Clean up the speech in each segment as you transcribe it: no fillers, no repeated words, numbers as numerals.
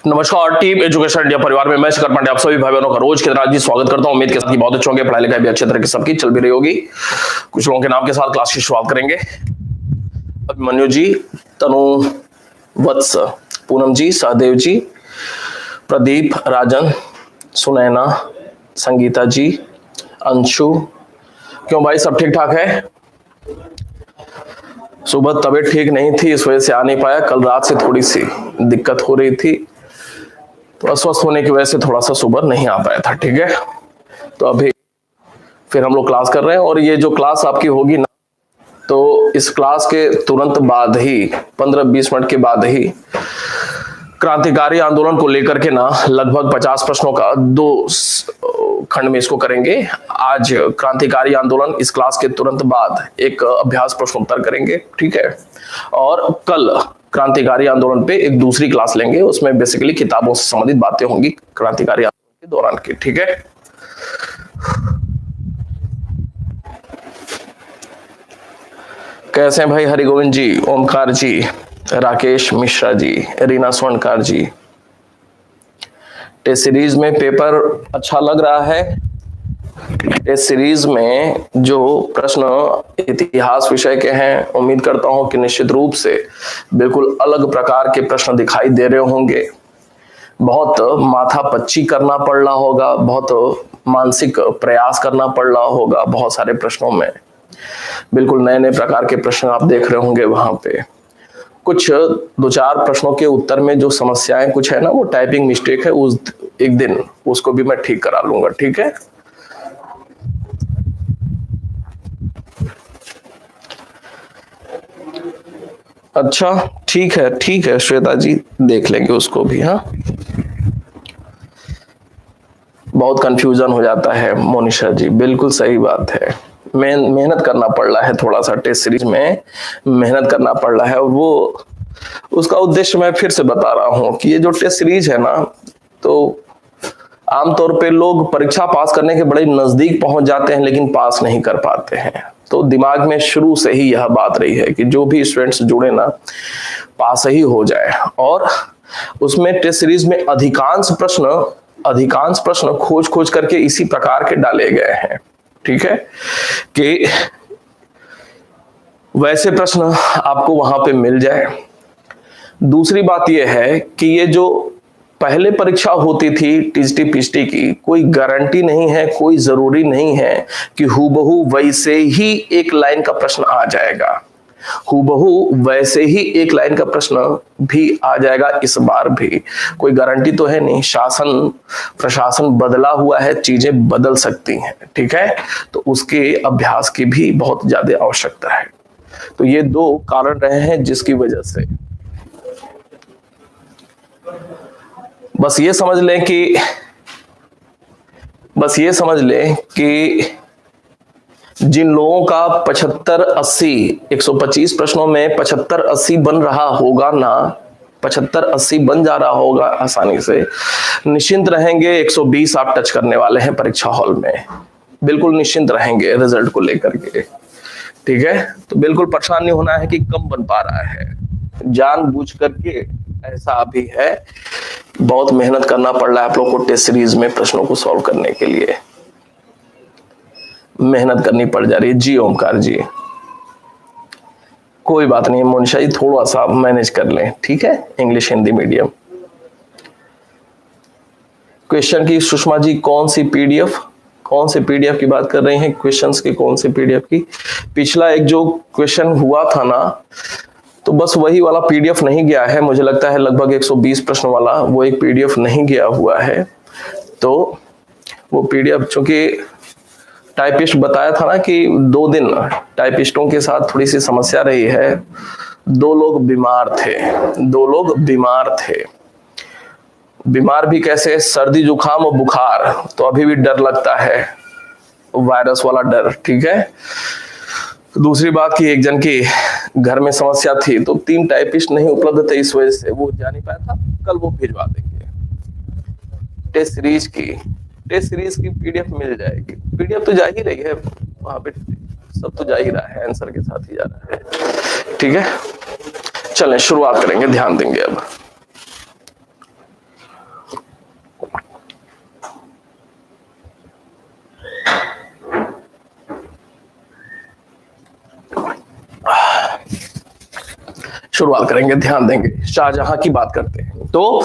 नमस्कार team education India परिवार में मैं शिखर पांडे आप सभी भाई बहनों का रोज के तरह जी स्वागत करता हूं। उम्मीद के साथ बहुत अच्छे होंगे, पढ़ाई लिखाई भी अच्छे तरह की सबकी चल भी रही होगी। कुछ लोगों के नाम के साथ क्लास की शुरुआत करेंगे। अभिमन्यु जी, तनु वत्स, पूनम जी, सहदेव जी, प्रदीप, राजन, सुनैना, संगीता जी, अंशु। क्यों भाई, सब ठीक ठाक है? सुबह तबीयत ठीक नहीं थी, इस वजह से आ नहीं पाया। कल रात से थोड़ी सी दिक्कत हो रही थी, तो अस्वस्थ होने की वजह से थोड़ा सा सुबह नहीं आ पाया था। ठीक है, तो अभी फिर हम लोग क्लास कर रहे हैं। और ये जो क्लास आपकी होगी ना, तो इस क्लास के तुरंत बाद ही 15-20 मिनट के बाद ही क्रांतिकारी आंदोलन को लेकर के ना लगभग 50 प्रश्नों का 2 खंड में इसको करेंगे। आज क्रांतिकारी आंदोलन, इस क्लास के तुरंत बाद एक अभ्यास प्रश्नोत्तर करेंगे। ठीक है, और कल क्रांतिकारी आंदोलन पे एक दूसरी क्लास लेंगे, उसमें बेसिकली किताबों से संबंधित बातें होंगी क्रांतिकारी आंदोलन के दौरान की। ठीक है, कैसे हैं भाई? हरिगोविंद जी, ओमकार जी, राकेश मिश्रा जी, रीना स्वर्णकार जी। टेस्ट सीरीज में पेपर अच्छा लग रहा है। टेस्ट सीरीज में जो प्रश्न इतिहास विषय के हैं, उम्मीद करता हूं कि निश्चित रूप से बिल्कुल अलग प्रकार के प्रश्न दिखाई दे रहे होंगे। बहुत माथापच्ची करना पड़ रहा होगा, बहुत मानसिक प्रयास करना पड़ रहा होगा। बहुत सारे प्रश्नों में बिल्कुल नए नए प्रकार के प्रश्न आप देख रहे होंगे। वहां पे कुछ 2-4 प्रश्नों के उत्तर में जो समस्याएं कुछ है ना, वो टाइपिंग मिस्टेक है। उस एक दिन उसको भी मैं ठीक करा लूंगा। ठीक है, अच्छा ठीक है श्वेता जी, देख लेंगे उसको भी। हाँ, बहुत कंफ्यूजन हो जाता है मोनिशा जी, बिल्कुल सही बात है। मेहनत करना पड़ रहा है, थोड़ा सा टेस्ट सीरीज में मेहनत करना पड़ रहा है। और वो उसका उद्देश्य मैं फिर से बता रहा हूं कि ये जो टेस्ट सीरीज है ना, तो आमतौर पे लोग परीक्षा पास करने के बड़े नजदीक पहुंच जाते हैं, लेकिन पास नहीं कर पाते हैं। तो दिमाग में शुरू से ही यह बात रही है कि जो भी स्टूडेंट्स जुड़े ना, पास ही हो जाए। और उसमें टेस्ट सीरीज में अधिकांश प्रश्न खोज करके इसी प्रकार के डाले गए हैं। ठीक है, कि वैसे प्रश्न आपको वहां पे मिल जाए। दूसरी बात यह है कि ये जो पहले परीक्षा होती थी टीजीटी पीजीटी की, कोई गारंटी नहीं है, कोई जरूरी नहीं है कि हूबहू वैसे ही एक लाइन का प्रश्न आ जाएगा। हूबहू वैसे ही एक लाइन का प्रश्न भी आ जाएगा। इस बार भी कोई गारंटी तो है नहीं, प्रशासन बदला हुआ है, चीजें बदल सकती हैं। ठीक है, तो उसके अभ्यास की भी बहुत ज्यादा आवश्यकता है। तो ये 2 कारण रहे हैं जिसकी वजह से बस ये समझ लें कि जिन लोगों का 75-80 125 प्रश्नों में 75-80 बन रहा होगा ना, 75-80 बन जा रहा होगा आसानी से, निश्चिंत रहेंगे। 120 आप टच करने वाले हैं परीक्षा हॉल में, बिल्कुल निश्चिंत रहेंगे रिजल्ट को लेकर के। ठीक है, तो बिल्कुल परेशान नहीं होना है कि कम बन पा रहा है। जानबूझ करके ऐसा भी है, बहुत मेहनत करना पड़ रहा है आप लोगों को टेस्ट सीरीज में प्रश्नों को सॉल्व करने के लिए, मेहनत करनी पड़ जा रही है। जी ओमकार जी, कोई बात नहीं मोनिशा जी, थोड़ा सा मैनेज कर लें। ठीक है, इंग्लिश हिंदी मीडियम। क्वेश्चन की सुषमा जी, कौन सी पीडीएफ की बात कर रहे हैं? क्वेश्चंस की कौन सी पीडीएफ की? पिछला एक जो क्वेश्चन हुआ था ना, तो बस वही वाला पीडीएफ नहीं गया है। मुझे लगता है लगभग 120 प्रश्न वाला वो एक पीडीएफ नहीं गया हुआ है। तो वो पीडीएफ, चूंकि टाइपिस्ट बताया था ना कि 2 दिन टाइपिस्टों के साथ थोड़ी सी समस्या रही है। 2 लोग बीमार थे। बीमार भी कैसे? सर्दी जुकाम और बुखार। तो अभी भी डर लगता है, वायरस वाला डर। ठीक है, दूसरी बात कि एक जन की घर में समस्या थी, तो 3 टाइपिस्ट नहीं उपलब्ध थे, इस वजह से वो जा नहीं पाया था। कल वो भिजवा देंगे। टेस्ट सीरीज की पीडीएफ मिल जाएगी। पीडीएफ तो जा ही रही है वहां पे, सब तो जा ही रहा है, आंसर के साथ ही जा रहा है। ठीक है, चलें शुरुआत करेंगे, ध्यान देंगे अब। शुरुआत करेंगे, ध्यान देंगे। शाहजहां की बात करते हैं तो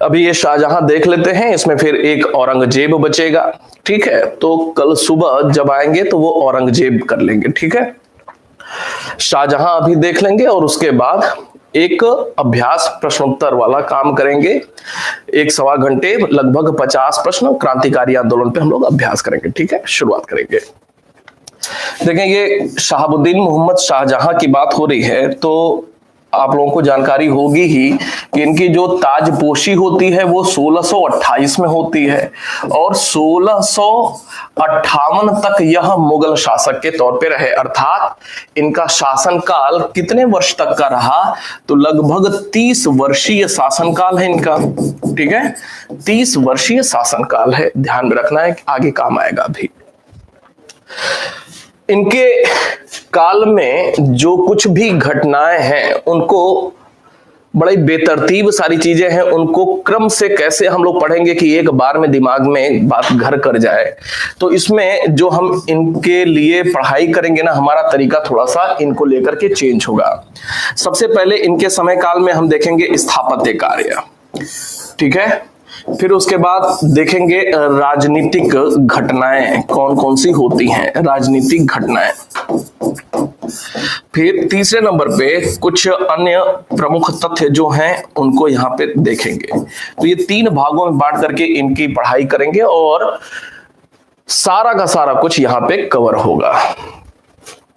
अभी ये शाहजहां देख लेते हैं, इसमें फिर एक औरंगजेब बचेगा। ठीक है, तो कल सुबह जब आएंगे तो वो औरंगजेब कर लेंगे। ठीक है, शाहजहां अभी देख लेंगे और उसके बाद एक अभ्यास प्रश्नोत्तर वाला काम करेंगे। 1-1.25 घंटे, लगभग 50 प्रश्न क्रांतिकारी आंदोलन पे हम लोग अभ्यास करेंगे। ठीक है, शुरुआत करेंगे। देखें, ये शहाबुद्दीन मोहम्मद शाहजहां की बात हो रही है तो आप लोगों को जानकारी होगी ही कि इनकी जो ताजपोशी होती है वो 1628 में होती है और 1658 तक यह मुगल शासक के तौर पे रहे। अर्थात इनका शासनकाल कितने वर्ष तक का रहा, तो लगभग 30 वर्षीय शासनकाल है इनका। ठीक है, 30 वर्षीय शासनकाल है, ध्यान में रखना है, आगे काम आएगा अभी। इनके काल में जो कुछ भी घटनाएं हैं उनको बड़ी बेतरतीब सारी चीजें हैं, उनको क्रम से कैसे हम लोग पढ़ेंगे कि एक बार में दिमाग में बात घर कर जाए। तो इसमें जो हम इनके लिए पढ़ाई करेंगे ना, हमारा तरीका थोड़ा सा इनको लेकर के चेंज होगा। सबसे पहले इनके समय काल में हम देखेंगे स्थापत्य कार्य। ठीक है, फिर उसके बाद देखेंगे राजनीतिक घटनाएं कौन कौन सी होती हैं, राजनीतिक घटनाएं। फिर तीसरे नंबर पे कुछ अन्य प्रमुख तथ्य जो हैं उनको यहाँ पे देखेंगे। तो ये 3 भागों में बांट करके इनकी पढ़ाई करेंगे और सारा का सारा कुछ यहाँ पे कवर होगा।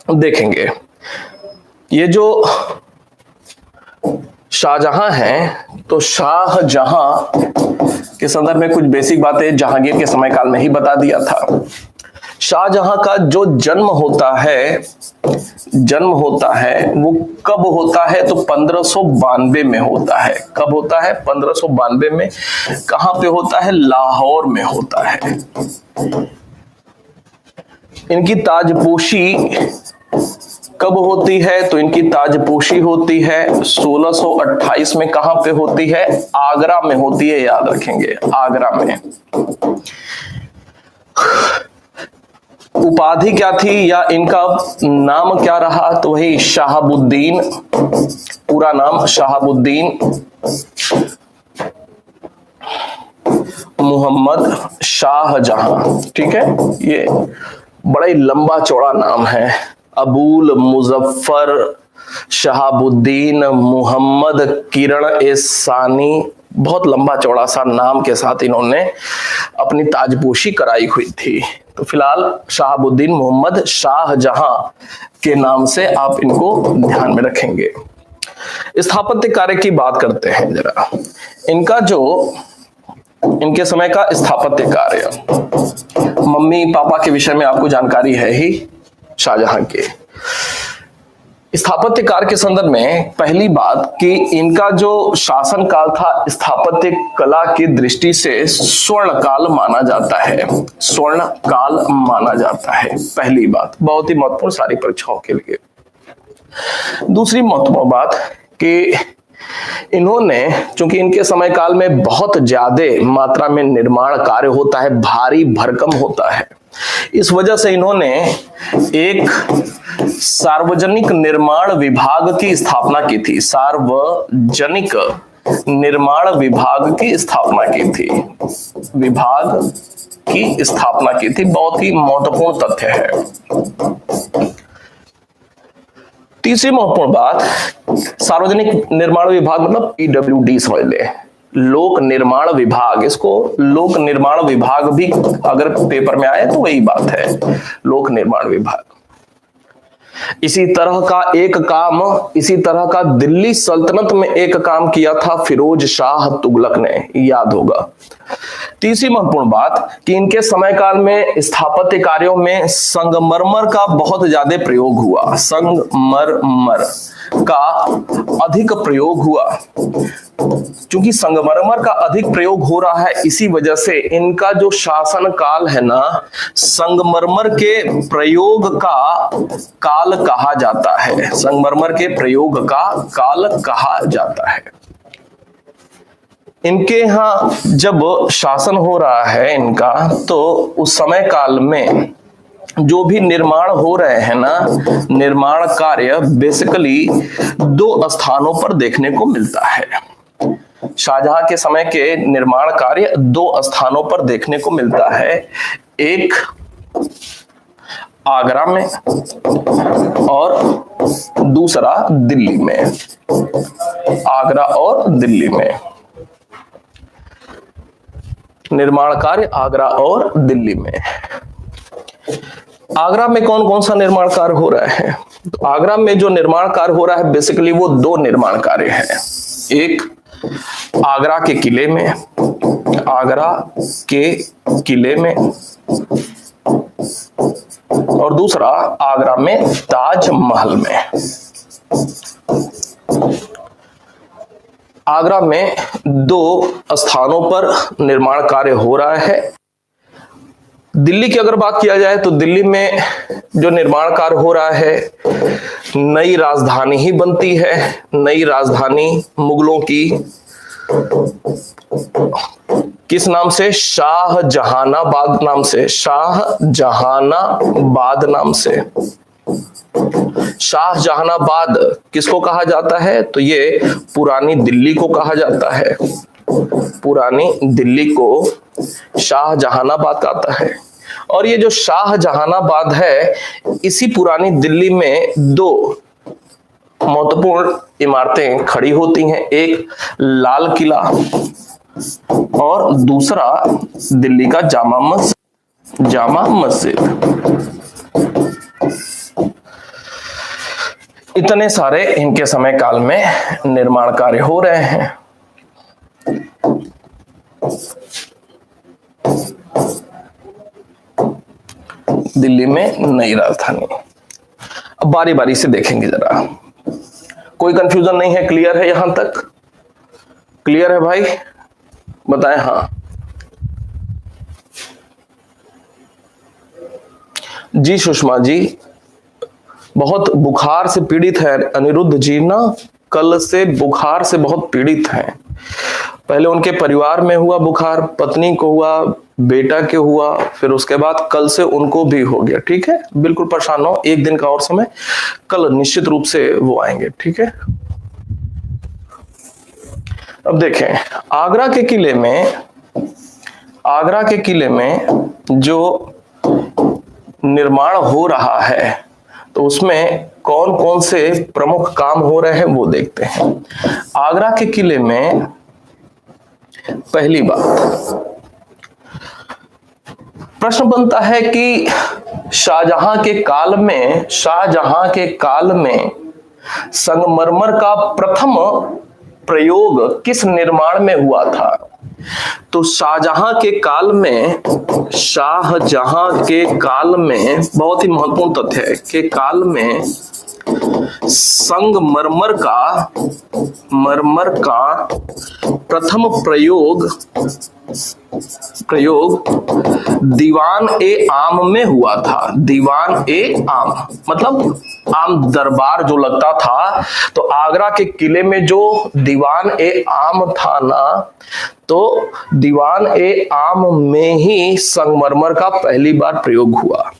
देखेंगे ये जो शाहजहां हैं तो शाहजहां के संदर्भ में कुछ बेसिक बातें जहांगीर के समय काल में ही बता दिया था। शाहजहां का जो जन्म होता है वो कब होता है, तो 1592 में होता है। कब होता है? 1592 में। कहां पे होता है? लाहौर में होता है। इनकी ताजपोशी कब होती है, तो इनकी ताजपोशी होती है 1628 में। कहां पे होती है? आगरा में होती है, याद रखेंगे, आगरा में। उपाधि क्या थी या इनका नाम क्या रहा, तो वही शहाबुद्दीन, पूरा नाम शहाबुद्दीन मोहम्मद शाहजहां। ठीक है, ये बड़ा ही लंबा चौड़ा नाम है। अबुल मुजफ्फर शहाबुद्दीन मोहम्मद किरण एसानी, बहुत लंबा चौड़ा सा नाम के साथ इन्होंने अपनी ताजपोशी कराई हुई थी। तो फिलहाल शहाबुद्दीन मोहम्मद शाहजहां के नाम से आप इनको ध्यान में रखेंगे। स्थापत्य कार्य की बात करते हैं जरा। इनका जो इनके समय का स्थापत्य कार्य, मम्मी पापा के विषय में आपको जानकारी है ही शाहजहां के। स्थापत्य कार्य के संदर्भ में पहली बात कि इनका जो शासन काल था स्थापत्य कला की दृष्टि से स्वर्ण काल माना जाता है। स्वर्ण काल माना जाता है, पहली बात, बहुत ही महत्वपूर्ण सारी परीक्षाओं के लिए। दूसरी महत्वपूर्ण बात कि इन्होंने, चूंकि इनके समय काल में बहुत ज्यादा मात्रा में निर्माण कार्य होता है, भारी भरकम होता है, इस वजह से इन्होंने एक सार्वजनिक निर्माण विभाग की स्थापना की थी। सार्वजनिक निर्माण विभाग की स्थापना की थी, विभाग की स्थापना की थी। बहुत ही महत्वपूर्ण तथ्य है। तीसरी महत्वपूर्ण बात, सार्वजनिक निर्माण विभाग मतलब PWD समझ ले, लोक निर्माण विभाग। इसको लोक निर्माण विभाग भी अगर पेपर में आए तो वही बात है, लोक निर्माण विभाग। इसी तरह का दिल्ली सल्तनत में एक काम किया था फिरोज शाह तुगलक ने, याद होगा। तीसरी महत्वपूर्ण बात कि इनके समय काल में स्थापत्य कार्यों में संगमरमर का बहुत ज्यादा प्रयोग हुआ। संगमरमर का अधिक प्रयोग हुआ। चूंकि संगमरमर का अधिक प्रयोग हो रहा है, इसी वजह से इनका जो शासन काल है ना, संगमरमर के प्रयोग का काल कहा जाता है। संगमरमर के प्रयोग का काल कहा जाता है। इनके यहाँ जब शासन हो रहा है इनका, तो उस समय काल में जो भी निर्माण हो रहे हैं ना, निर्माण कार्य बेसिकली दो स्थानों पर देखने को मिलता है। शाहजहां के समय के निर्माण कार्य दो स्थानों पर देखने को मिलता है, एक आगरा में और दूसरा दिल्ली में। आगरा और दिल्ली में निर्माण कार्य, आगरा और दिल्ली में। आगरा में कौन कौन सा निर्माण कार्य हो रहा है? तो आगरा में जो निर्माण कार्य हो रहा है बेसिकली वो दो निर्माण कार्य है। एक आगरा के किले में, आगरा के किले में, और दूसरा आगरा में ताजमहल में। आगरा में दो स्थानों पर निर्माण कार्य हो रहा है। दिल्ली की अगर बात किया जाए तो दिल्ली में जो निर्माण कार्य हो रहा है, नई राजधानी ही बनती है। नई राजधानी मुगलों की किस नाम से? शाहजहानाबाद नाम से। शाहजहानाबाद नाम से। शाहजहानाबाद किसको कहा जाता है? तो ये पुरानी दिल्ली को कहा जाता है। पुरानी दिल्ली को शाहजहानाबाद कहता है। और ये जो शाहजहानाबाद है, इसी पुरानी दिल्ली में दो महत्वपूर्ण इमारतें खड़ी होती हैं, एक लाल किला और दूसरा दिल्ली का जामा मस्जिद। इतने सारे इनके समय काल में निर्माण कार्य हो रहे हैं। दिल्ली में नई राजधानी। अब बारी बारी से देखेंगे जरा, कोई कंफ्यूजन नहीं है? क्लियर है यहां तक? क्लियर है भाई? बताएं हाँ। जी सुषमा जी, बहुत बुखार से पीड़ित है अनिरुद्ध जी ना, कल से बुखार से बहुत पीड़ित हैं। पहले उनके परिवार में हुआ बुखार, पत्नी को हुआ, बेटा के हुआ, फिर उसके बाद कल से उनको भी हो गया। ठीक है, बिल्कुल परेशान हो, एक दिन का और समय, कल निश्चित रूप से वो आएंगे। ठीक है, अब देखें आगरा के किले में जो निर्माण हो रहा है तो उसमें कौन कौन से प्रमुख काम हो रहे हैं वो देखते हैं। आगरा के किले में पहली बात प्रश्न बनता है कि शाहजहां के काल में संगमरमर का प्रथम प्रयोग किस निर्माण में हुआ था? तो शाहजहां के काल में बहुत ही महत्वपूर्ण तथ्य है कि काल में संगमरमर का प्रथम प्रयोग दीवान ए आम में हुआ था। दीवान ए आम मतलब आम दरबार जो लगता था, तो आगरा के किले में जो दीवान ए आम था ना, तो दीवान ए आम में ही संगमरमर का पहली बार प्रयोग हुआ।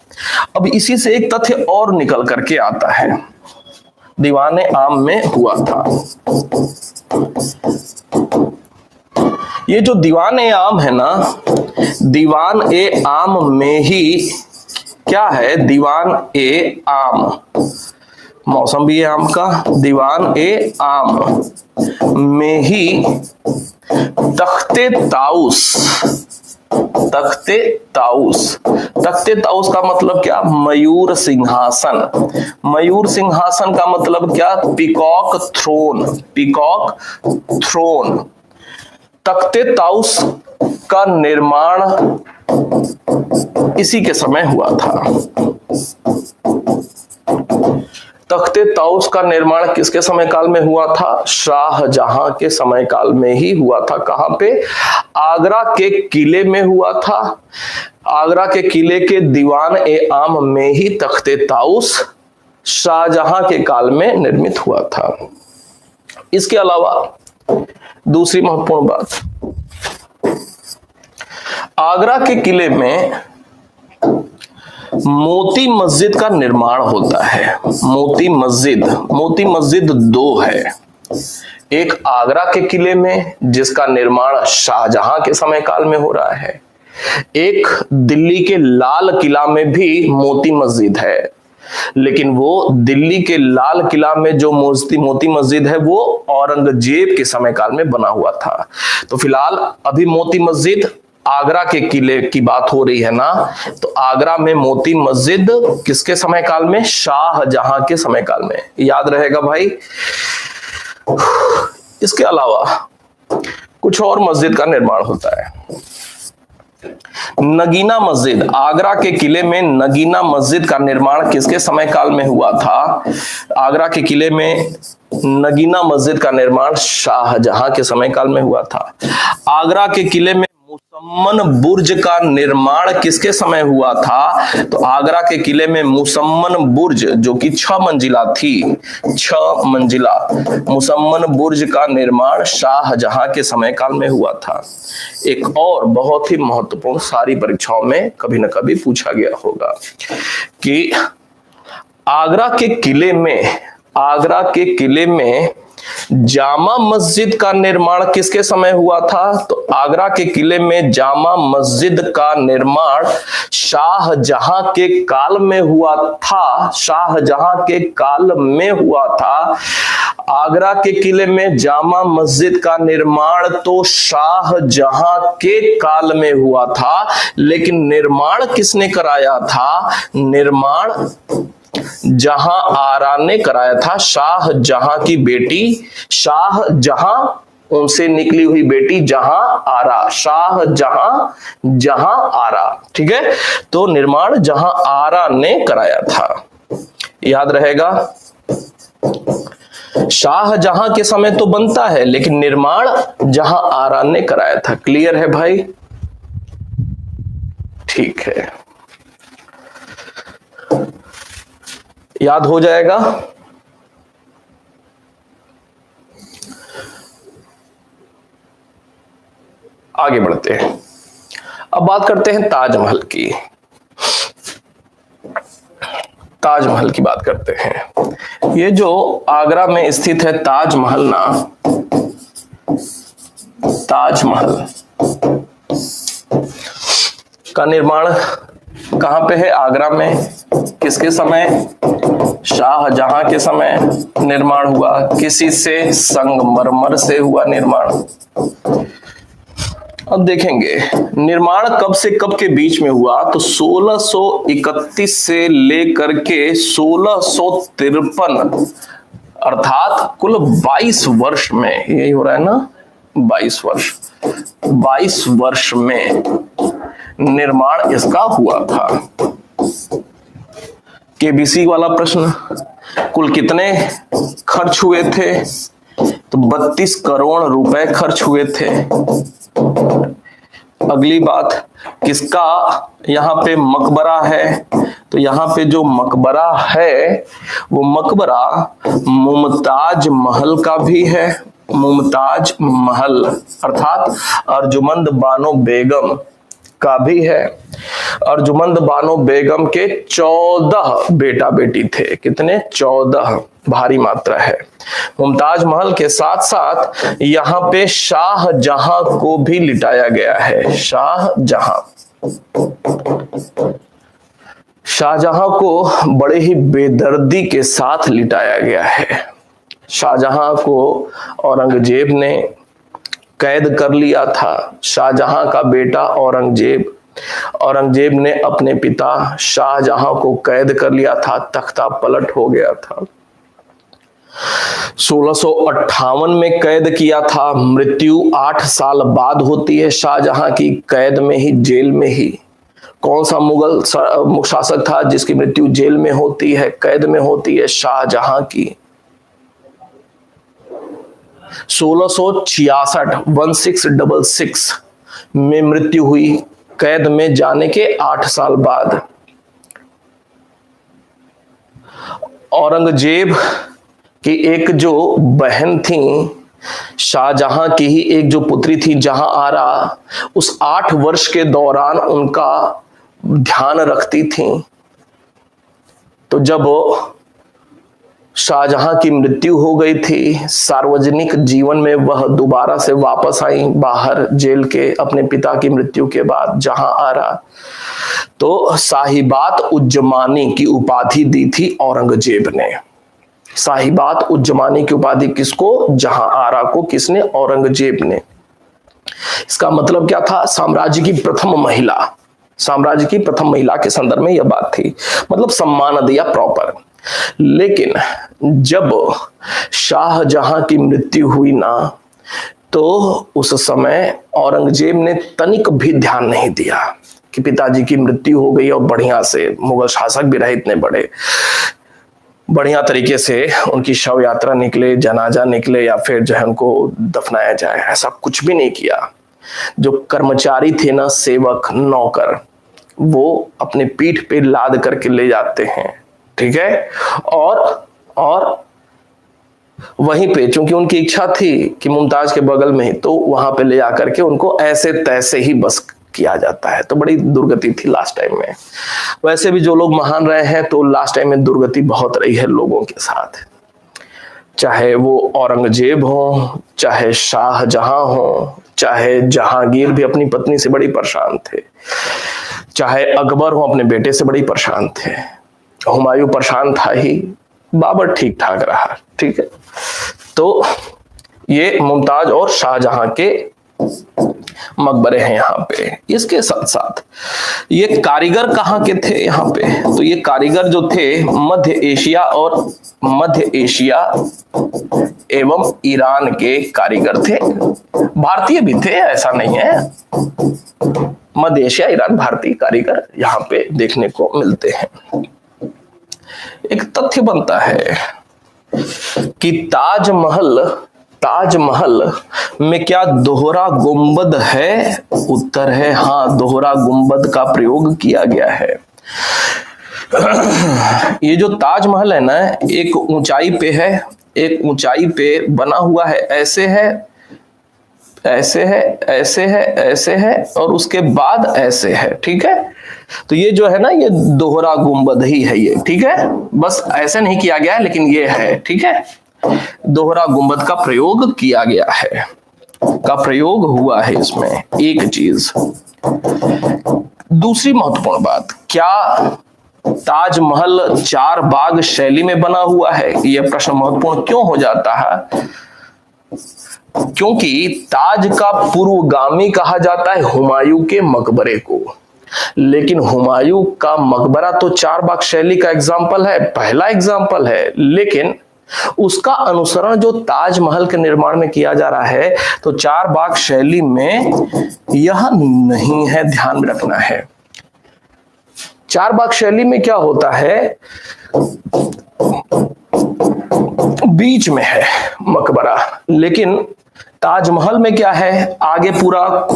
अब इसी से एक तथ्य और निकल करके आता है, दीवान ए आम में हुआ था। ये जो दीवान ए आम है ना, दीवान ए आम में ही क्या है? दीवान ए आम, मौसम भी है आम का, दीवान ए आम में ही तख्ते ताउस का मतलब क्या? मयूर सिंहासन। मयूर सिंहासन का मतलब क्या? Peacock throne. तख्ते ताउस का निर्माण इसी के समय हुआ था। तख्ते ताउस का निर्माण किसके समय काल में हुआ था? शाहजहां के समय काल में ही हुआ था। कहां पे? आगरा के किले में हुआ था। आगरा के किले के दीवान ए आम में ही तख्ते ताउस शाहजहां के काल में निर्मित हुआ था। इसके अलावा दूसरी महत्वपूर्ण बात, आगरा के किले में मोती मस्जिद का निर्माण होता है। मोती मस्जिद दो है, एक आगरा के किले में जिसका निर्माण शाहजहां के समय काल में हो रहा है, एक दिल्ली के लाल किला में भी मोती मस्जिद है, लेकिन वो दिल्ली के लाल किला में जो मोती मस्जिद है वो औरंगजेब के समय काल में बना हुआ था। तो फिलहाल अभी मोती मस्जिद आगरा के किले की बात हो रही है ना, तो आगरा में मोती मस्जिद किसके समय काल में? शाहजहां के समय काल में। याद रहेगा भाई। इसके अलावा कुछ और मस्जिद का निर्माण होता है। नगीना मस्जिद, आगरा के किले में नगीना मस्जिद का निर्माण किसके समय काल में हुआ था? आगरा के किले में नगीना मस्जिद का निर्माण शाहजहां के समय काल में हुआ था। आगरा के किले में मुसम्मन बुर्ज का निर्माण किसके समय हुआ था? तो आगरा के किले में मुसम्मन बुर्ज जो कि 6 मंजिला थी, 6 मंजिला मुसम्मन बुर्ज का निर्माण शाहजहां के समय काल में हुआ था। एक और बहुत ही महत्वपूर्ण, सारी परीक्षाओं में कभी ना कभी पूछा गया होगा कि आगरा के किले में जामा मस्जिद का निर्माण किसके समय हुआ था? तो आगरा के किले में जामा मस्जिद का निर्माण शाहजहां के काल में हुआ था। शाहजहां के काल में हुआ था। आगरा के किले में जामा मस्जिद का निर्माण तो शाहजहां के काल में हुआ था, लेकिन निर्माण किसने कराया था? निर्माण जहां आरा ने कराया था। शाहजहां की बेटी, शाहजहां उनसे निकली हुई बेटी जहां आरा, शाहजहां जहां आरा। ठीक है, तो निर्माण जहां आरा ने कराया था। याद रहेगा, शाहजहां के समय तो बनता है, लेकिन निर्माण जहां आरा ने कराया था। क्लियर है भाई? ठीक है, याद हो जाएगा। आगे बढ़ते हैं, अब बात करते हैं ताजमहल की। ताजमहल की बात करते हैं। ये जो आगरा में स्थित है ताजमहल ना, ताजमहल का निर्माण कहां पे है? आगरा में। किसके समय? शाहजहां के समय निर्माण हुआ। किसी से? संगमरमर से हुआ निर्माण। अब देखेंगे निर्माण कब से कब के बीच में हुआ, तो 1631 से लेकर के 1653, अर्थात कुल 22 वर्ष में, यही हो रहा है ना, 22 वर्ष, 22 वर्ष में निर्माण इसका हुआ था। केबीसी वाला प्रश्न, कुल कितने खर्च हुए थे? तो 32 करोड़ रुपए खर्च हुए थे। अगली बात, किसका यहाँ पे मकबरा है? तो यहाँ पे जो मकबरा है वो मकबरा मुमताज महल का भी है। मुमताज महल अर्थात अर्जुमंद बानो बेगम का भी है। अर्जुमंद बानो बेगम के 14 बेटा बेटी थे। कितने? 14, भारी मात्रा है। मुमताज महल के साथ साथ यहाँ पे शाहजहां को भी लिटाया गया है। शाहजहां को बड़े ही बेदर्दी के साथ लिटाया गया है। शाहजहां को औरंगजेब ने कैद कर लिया था। शाहजहां का बेटा औरंगजेब ने अपने पिता शाहजहां को कैद कर लिया था, तख्ता पलट हो गया था। 1658 में कैद किया था। मृत्यु 8 साल बाद होती है शाहजहां की, कैद में ही, जेल में ही। कौन सा मुगल शासक था जिसकी मृत्यु जेल में होती है, कैद में होती है? शाहजहां की। 1666 में मृत्यु हुई, कैद में जाने के 8 साल बाद। औरंगजेब की एक जो बहन थी, शाहजहां की ही एक जो पुत्री थी जहां आरा, उस 8 वर्ष के दौरान उनका ध्यान रखती थी। तो जब शाहजहां की मृत्यु हो गई थी, सार्वजनिक जीवन में वह दोबारा से वापस आई बाहर जेल के अपने पिता की मृत्यु के बाद जहां आ रहा, तो साहिबात उज्जमानी की उपाधि दी थी औरंगजेब ने। साहिबात उज्जमानी की उपाधि किसको? जहां आरा को किसने? औरंगजेब ने। इसका मतलब क्या था? साम्राज्य की प्रथम महिला, साम्राज्य की प्रथम महिला के संदर्भ में यह बात थी, मतलब सम्मान दिया प्रॉपर। लेकिन जब शाहजहां की मृत्यु हुई ना, तो उस समय औरंगजेब ने तनिक भी ध्यान नहीं दिया कि पिताजी की मृत्यु हो गई और बढ़िया से, मुगल शासक भी रहे इतने बड़े, बढ़िया तरीके से उनकी शव यात्रा निकले, जनाजा निकले, या फिर जो है उनको दफनाया जाए, ऐसा कुछ भी नहीं किया। जो कर्मचारी थे ना, सेवक नौकर, वो अपने पीठ पे लाद करके ले जाते हैं, ठीक है, और वहीं पे चूंकि उनकी इच्छा थी कि मुमताज के बगल में ही, तो वहां पे ले जाकर के उनको ऐसे तैसे ही बस किया जाता है। तो बड़ी दुर्गति थी लास्ट टाइम में। वैसे भी जो लोग महान रहे हैं, तो लास्ट टाइम में दुर्गति बहुत रही है लोगों के साथ, चाहे वो औरंगजेब हो, चाहे शाहजहां हो, चाहे जहांगीर भी अपनी पत्नी से बड़ी परेशान थे, चाहे अकबर हो अपने बेटे से बड़ी परेशान थे, हुमायूं परेशान था ही, बाबर ठीक ठाक रहा, ठीक है। तो ये मुमताज और शाहजहां के मकबरे हैं यहाँ पे। इसके साथ साथ ये कारीगर कहाँ के थे यहाँ पे? तो ये कारीगर जो थे मध्य एशिया और मध्य एशिया एवं ईरान के कारीगर थे। भारतीय भी थे, ऐसा नहीं है। मध्य एशिया, ईरान, भारतीय कारीगर यहाँ पे देखने को मिलते हैं। एक तथ्य बनता है कि ताजमहल में क्या दोहरा गुंबद है? उत्तर है हाँ, दोहरा गुंबद का प्रयोग किया गया है। ये जो ताजमहल है ना, एक ऊंचाई पे है, एक ऊंचाई पे बना हुआ है, ऐसे है, ऐसे है, ऐसे है, ऐसे है, और उसके बाद ऐसे है, ठीक है। तो ये जो है ना, ये दोहरा गुंबद ही है ये, ठीक है। बस ऐसे नहीं किया गया है, लेकिन ये है, ठीक है। दोहरा गुंबद का प्रयोग किया गया है, का प्रयोग हुआ है इसमें। एक चीज, दूसरी महत्वपूर्ण बात, क्या ताजमहल चार बाग शैली में बना हुआ है? यह प्रश्न महत्वपूर्ण क्यों हो जाता है? क्योंकि ताज का पूर्वगामी कहा जाता है हुमायूं के मकबरे को, लेकिन हुमायूं का मकबरा तो चार बाग शैली का एग्जाम्पल है, पहला एग्जाम्पल है, लेकिन उसका अनुसरण जो ताजमहल के निर्माण में किया जा रहा है, तो चार बाग शैली में यह नहीं है, ध्यान में रखना है। चार बाग शैली में क्या होता है, बीच में है मकबरा, लेकिन ताजमहल में क्या है, आगे पूरा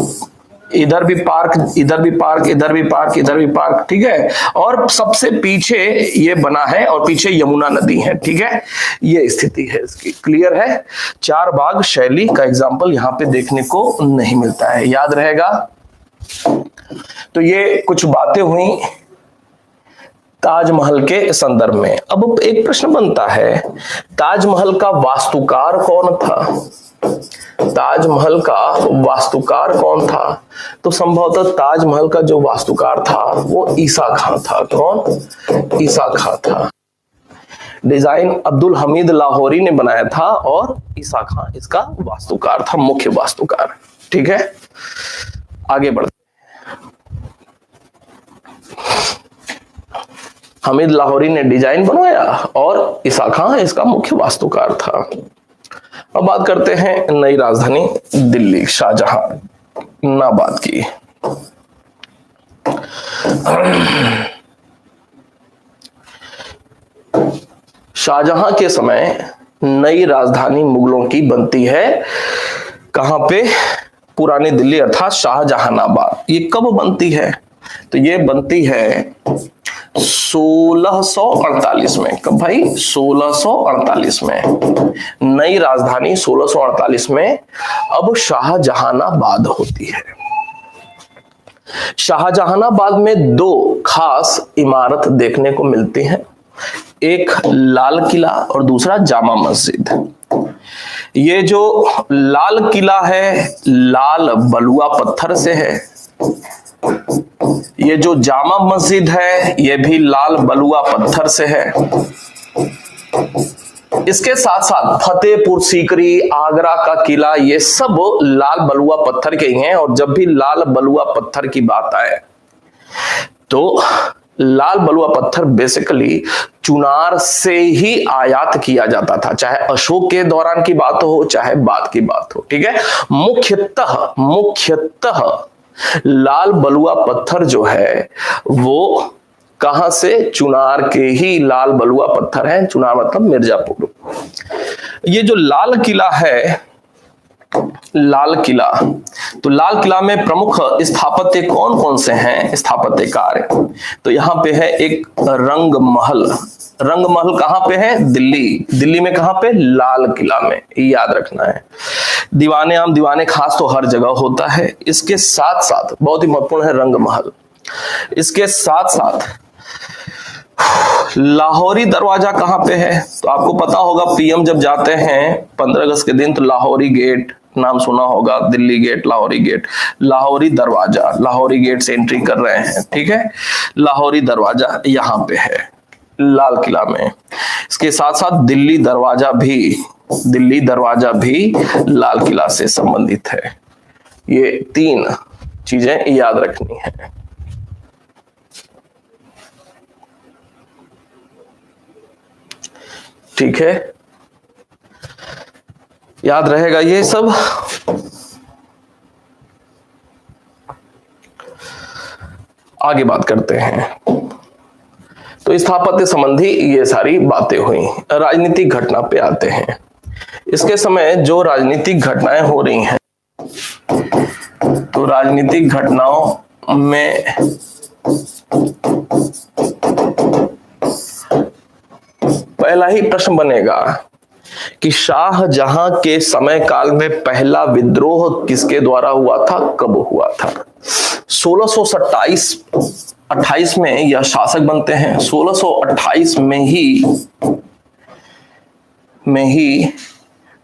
इधर भी पार्क, इधर भी पार्क, इधर भी पार्क, इधर भी पार्क, ठीक है, और सबसे पीछे ये बना है और पीछे यमुना नदी है, ठीक है। ये स्थिति है इसकी, क्लियर है। चार बाग शैली का एग्जाम्पल यहाँ पे देखने को नहीं मिलता है, याद रहेगा। तो ये कुछ बातें हुई ताजमहल के संदर्भ में। अब एक प्रश्न बनता है, ताजमहल का वास्तुकार कौन था? ताजमहल का वास्तुकार कौन था? तो संभवतः ताजमहल का जो वास्तुकार था वो ईसा खां था। कौन? ईसा खां था। डिजाइन अब्दुल हमीद लाहौरी ने बनाया था और ईसा खां इसका वास्तुकार था, मुख्य वास्तुकार, ठीक है। आगे बढ़ते, हमीद लाहौरी ने डिजाइन बनवाया और ईसा खां इसका मुख्य वास्तुकार था। अब बात करते हैं नई राजधानी दिल्ली, शाहजहानाबाद की। शाहजहां के समय नई राजधानी मुगलों की बनती है, कहां पे? पुरानी दिल्ली अर्थात शाहजहानाबाद। ये कब बनती है? तो ये बनती है 1648 में। कब भाई? 1648 में। नई राजधानी 1648 में अब शाहजहानाबाद होती है। शाहजहानाबाद में दो खास इमारत देखने को मिलती हैं। एक लाल किला और दूसरा जामा मस्जिद। ये जो लाल किला है लाल बलुआ पत्थर से है, ये जो जामा मस्जिद है ये भी लाल बलुआ पत्थर से है। इसके साथ साथ फतेहपुर सीकरी, आगरा का किला, ये सब लाल बलुआ पत्थर के ही हैं। और जब भी लाल बलुआ पत्थर की बात आए तो लाल बलुआ पत्थर बेसिकली चुनार से ही आयात किया जाता था, चाहे अशोक के दौरान की बात हो चाहे बाद की बात हो। ठीक है, मुख्यतः लाल बलुआ पत्थर जो है वो कहां से, चुनार के ही लाल बलुआ पत्थर है। चुनार मतलब मिर्जापुर। ये जो लाल किला है, लाल किला, तो लाल किला में प्रमुख स्थापत्य कौन कौन से हैं, स्थापत्यकार? तो यहां पे है एक रंग महल। रंग महल कहां पे है? दिल्ली। दिल्ली में कहां पे? लाल किला में, याद रखना है। दीवाने आम दीवाने खास तो हर जगह होता है। इसके साथ साथ बहुत ही महत्वपूर्ण है रंग महल। इसके साथ साथ लाहौरी दरवाजा कहां पे है? तो आपको पता होगा पीएम जब जाते हैं 15 अगस्त के दिन तो लाहौरी गेट नाम सुना होगा, दिल्ली गेट, लाहौरी गेट। लाहौरी दरवाजा, लाहौरी गेट से एंट्री कर रहे हैं। ठीक है, लाहौरी दरवाजा यहां पे है लाल किला में। इसके साथ साथ दिल्ली दरवाजा भी लाल किला से संबंधित है। ये 3 चीजें याद रखनी है। ठीक है, याद रहेगा ये सब। आगे बात करते हैं। तो स्थापत्य संबंधी ये सारी बातें हुई। राजनीतिक घटना पे आते हैं। इसके समय जो राजनीतिक घटनाएं हो रही हैं, तो राजनीतिक घटनाओं में पहला ही प्रश्न बनेगा कि शाहजहां के समय काल में पहला विद्रोह किसके द्वारा हुआ था, कब हुआ था? 1628 में यह शासक बनते हैं। 1628 में ही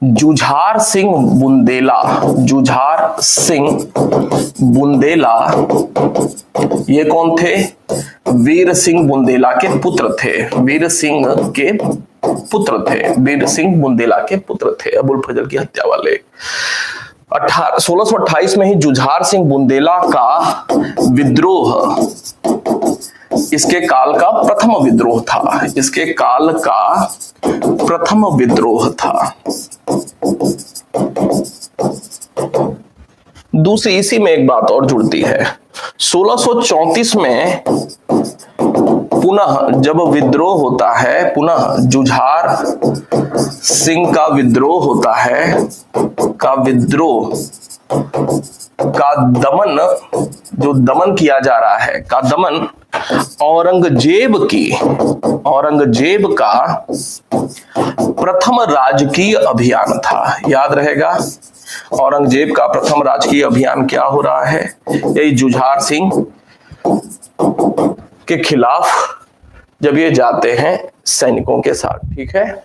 जुझार सिंह बुंदेला, ये कौन थे? वीर सिंह बुंदेला के पुत्र थे। वीर सिंह बुंदेला के पुत्र थे, अबुल फजल की हत्या वाले। 1628 में ही जुझार सिंह बुंदेला का विद्रोह इसके काल का प्रथम विद्रोह था। दूसरी इसी में एक बात और जुड़ती है। 1634 में पुनः जब विद्रोह होता है, पुनः जुझार सिंह का विद्रोह होता है, का दमन, जो दमन किया जा रहा है, का दमन औरंगजेब का प्रथम राजकीय अभियान था। याद रहेगा, औरंगजेब का प्रथम राजकीय अभियान क्या हो रहा है? यही जुझार सिंह के खिलाफ जब ये जाते हैं सैनिकों के साथ। ठीक है,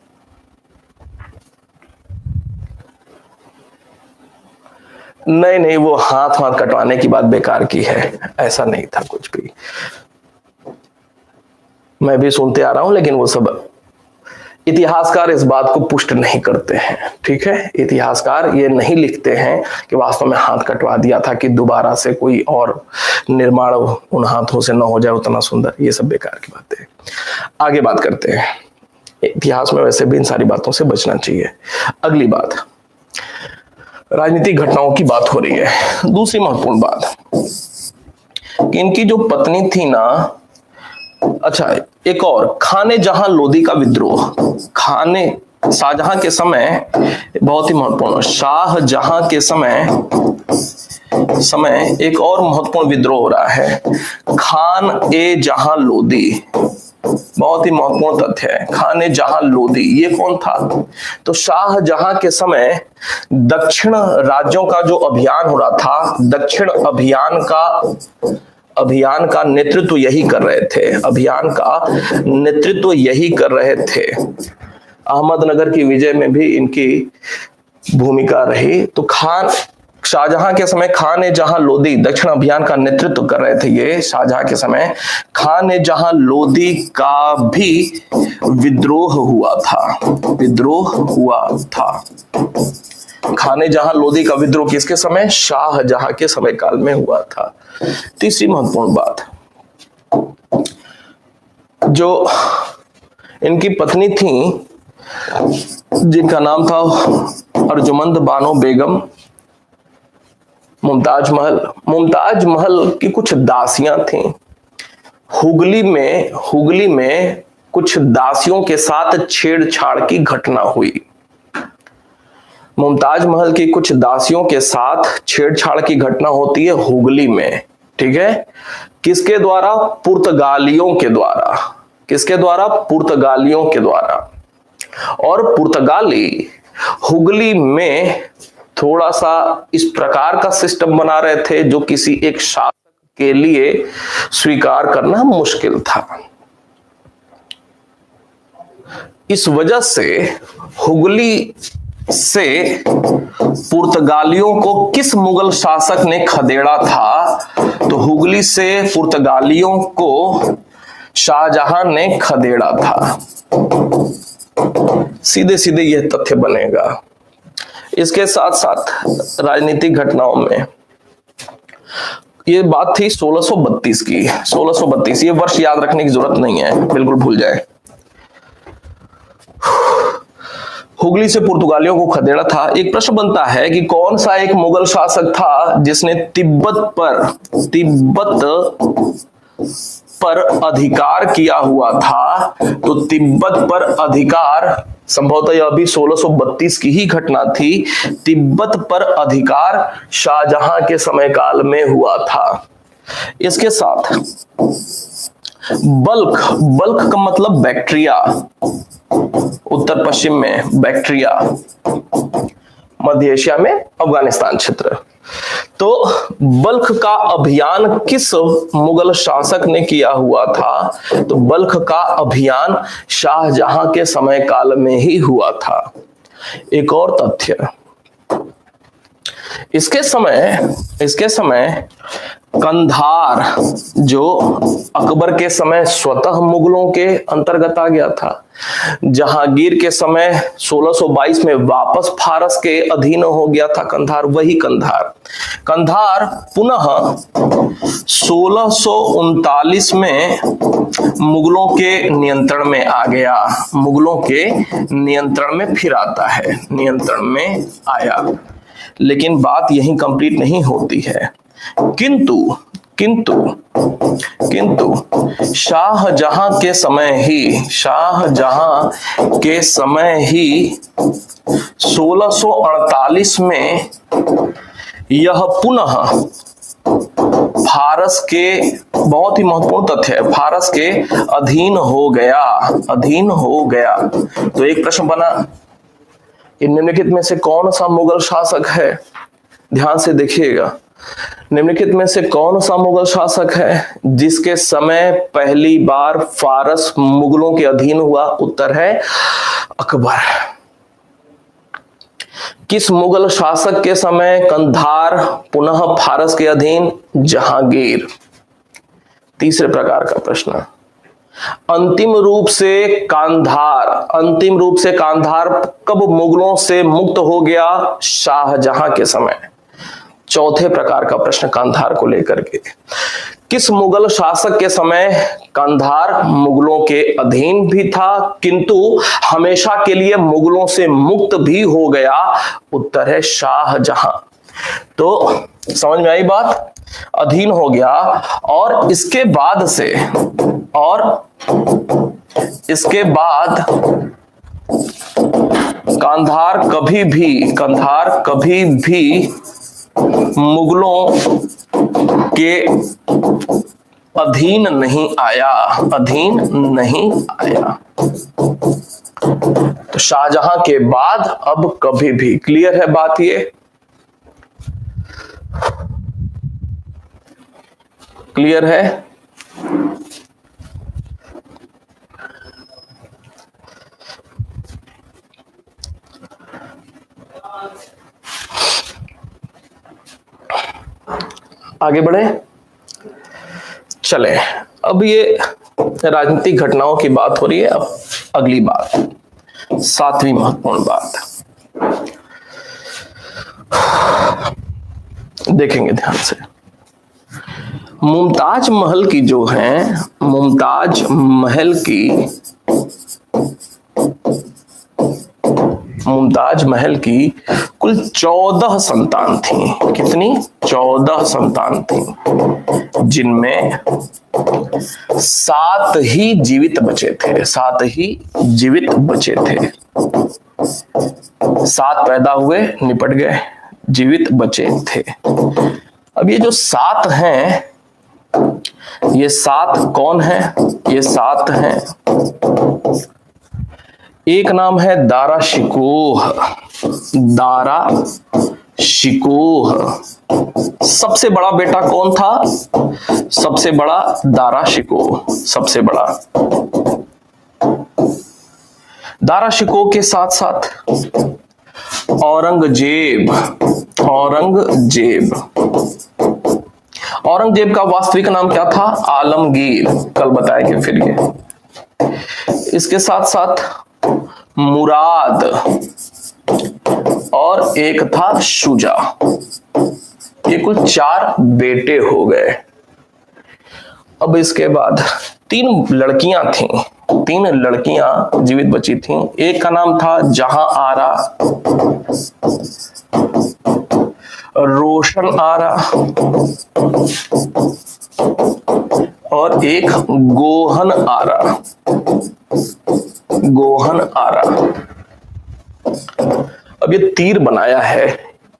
नहीं, वो हाथ कटवाने की बात बेकार की है, ऐसा नहीं था कुछ भी। मैं भी सुनते आ रहा हूं, लेकिन वो सब इतिहासकार इस बात को पुष्ट नहीं करते हैं। ठीक है, इतिहासकार ये नहीं लिखते हैं कि वास्तव में हाथ कटवा दिया था कि दोबारा से कोई और निर्माण उन हाथों से न हो जाए उतना सुंदर। ये सब बेकार की बातें। आगे बात करते हैं। इतिहास में वैसे भी इन सारी बातों से बचना चाहिए। अगली बात, राजनीतिक घटनाओं की बात हो रही है। दूसरी महत्वपूर्ण बात कि इनकी जो पत्नी थी ना, अच्छा एक और, खाने जहां लोदी का विद्रोह, शाहजहां के समय, बहुत ही महत्वपूर्ण, शाहजहां के समय एक और महत्वपूर्ण विद्रोह हो रहा है, खान ए जहां लोदी। बहुत ही महत्वपूर्ण तथ्य है, खान ए जहां लोदी। ये कौन था? तो शाहजहां के समय दक्षिण राज्यों का जो अभियान हो रहा था, दक्षिण अभियान का अभियान का नेतृत्व यही कर रहे थे, अभियान का नेतृत्व यही कर रहे थे। अहमदनगर की विजय में भी इनकी भूमिका रही। तो खान, शाहजहां के समय खान ए जहां लोदी दक्षिण अभियान का नेतृत्व कर रहे थे। ये शाहजहां के समय खान ए जहां लोदी का भी विद्रोह हुआ था, विद्रोह हुआ था। खान ए जहां लोदी का विद्रोह किसके समय? शाहजहां के समय काल में हुआ था। तीसरी महत्वपूर्ण बात, जो इनकी पत्नी थी जिनका नाम था अर्जुमंद बानो बेगम, मुमताज महल, मुमताज महल की कुछ दासियां थीं। हुगली में कुछ दासियों के साथ छेड़छाड़ की घटना हुई। मुमताज महल की कुछ दासियों के साथ छेड़छाड़ की घटना होती है हुगली में, ठीक है। किसके द्वारा? पुर्तगालियों के द्वारा। किसके द्वारा? पुर्तगालियों के द्वारा। और पुर्तगाली हुगली में थोड़ा सा इस प्रकार का सिस्टम बना रहे थे जो किसी एक शासक के लिए स्वीकार करना मुश्किल था। इस वजह से हुगली से पुर्तगालियों को किस मुगल शासक ने खदेड़ा था? तो हुगली से पुर्तगालियों को शाहजहां ने खदेड़ा था। सीधे सीधे यह तथ्य बनेगा। इसके साथ साथ राजनीतिक घटनाओं में ये बात थी 1632 की। 1632 ये वर्ष याद रखने की जरूरत नहीं है, बिल्कुल भूल जाए। हुगली से पुर्तगालियों को खदेड़ा था। एक प्रश्न बनता है कि कौन सा एक मुगल शासक था जिसने तिब्बत पर अधिकार किया हुआ था? तो तिब्बत पर अधिकार, संभवतः यह भी 1632 की ही घटना थी। तिब्बत पर अधिकार शाहजहां के समय काल में हुआ था। इसके साथ बल्ख का मतलब बैक्टीरिया, उत्तर पश्चिम में बैक्टीरिया, मध्य एशिया में अफगानिस्तान क्षेत्र। तो बल्ख का अभियान किस मुगल शासक ने किया हुआ था? तो बल्ख का अभियान शाहजहां के समय काल में ही हुआ था। एक और तथ्य, इसके समय कंधार जो अकबर के समय स्वतः मुगलों के अंतर्गत आ गया था, जहांगीर के समय 1622 में वापस फारस के अधीन हो गया था कंधार, वही कंधार पुनः 1639 में मुगलों के नियंत्रण में आ गया, मुगलों के नियंत्रण में फिर आता है, नियंत्रण में आया। लेकिन बात यहीं कंप्लीट नहीं होती है। किंतु शाहजहां के समय ही 1648 में यह पुनः फारस के, बहुत ही महत्वपूर्ण तथ्य है, फारस के अधीन हो गया। तो एक प्रश्न बना, निम्नलिखित में से कौन सा मुगल शासक है? ध्यान से देखिएगा, निम्नलिखित में से कौन सा मुगल शासक है जिसके समय पहली बार फारस मुगलों के अधीन हुआ? उत्तर है अकबर। किस मुगल शासक के समय कंधार पुनः फारस के अधीन? जहांगीर। तीसरे प्रकार का प्रश्न, अंतिम रूप से कांधार कब मुगलों से मुक्त हो गया? शाहजहां के समय। चौथे प्रकार का प्रश्न कांधार को लेकर के, किस मुगल शासक के समय कांधार मुगलों के अधीन भी था किंतु हमेशा के लिए मुगलों से मुक्त भी हो गया? उत्तर है शाहजहां। तो समझ में आई बात, अधीन हो गया। और इसके बाद कांधार कभी भी मुगलों के अधीन नहीं आया। तो शाहजहां के बाद अब कभी भी, क्लियर है बात ये? क्लियर है? आगे बढ़े, चले। अब ये राजनीतिक घटनाओं की बात हो रही है। अब अगली बात, सातवीं महत्वपूर्ण बात देखेंगे ध्यान से। मुमताज महल की जो है, मुमताज महल की कुल 14 संतान थी। कितनी? 14 संतान थी, जिनमें 7 ही जीवित बचे थे। 7 ही जीवित बचे थे। 7 पैदा हुए, निपट गए, जीवित बचे थे। अब ये जो 7 हैं, ये 7 कौन है? ये 7 हैं, एक नाम है दारा शिकोह। दारा शिकोह। सबसे बड़ा बेटा कौन था? सबसे बड़ा दारा शिकोह, सबसे बड़ा। दारा शिकोह के साथ साथ औरंगजेब। औरंगजेब का वास्तविक नाम क्या था? आलमगीर, कल बताएंगे फिर ये। इसके साथ साथ मुराद और एक था शुजा। ये कुल 4 बेटे हो गए। अब इसके बाद 3 लड़कियां थीं। 3 लड़कियां जीवित बची थीं। एक का नाम था जहां आरा, रोशन आरा, और एक गोहन आरा। गोहन आरा। अब ये तीर बनाया है,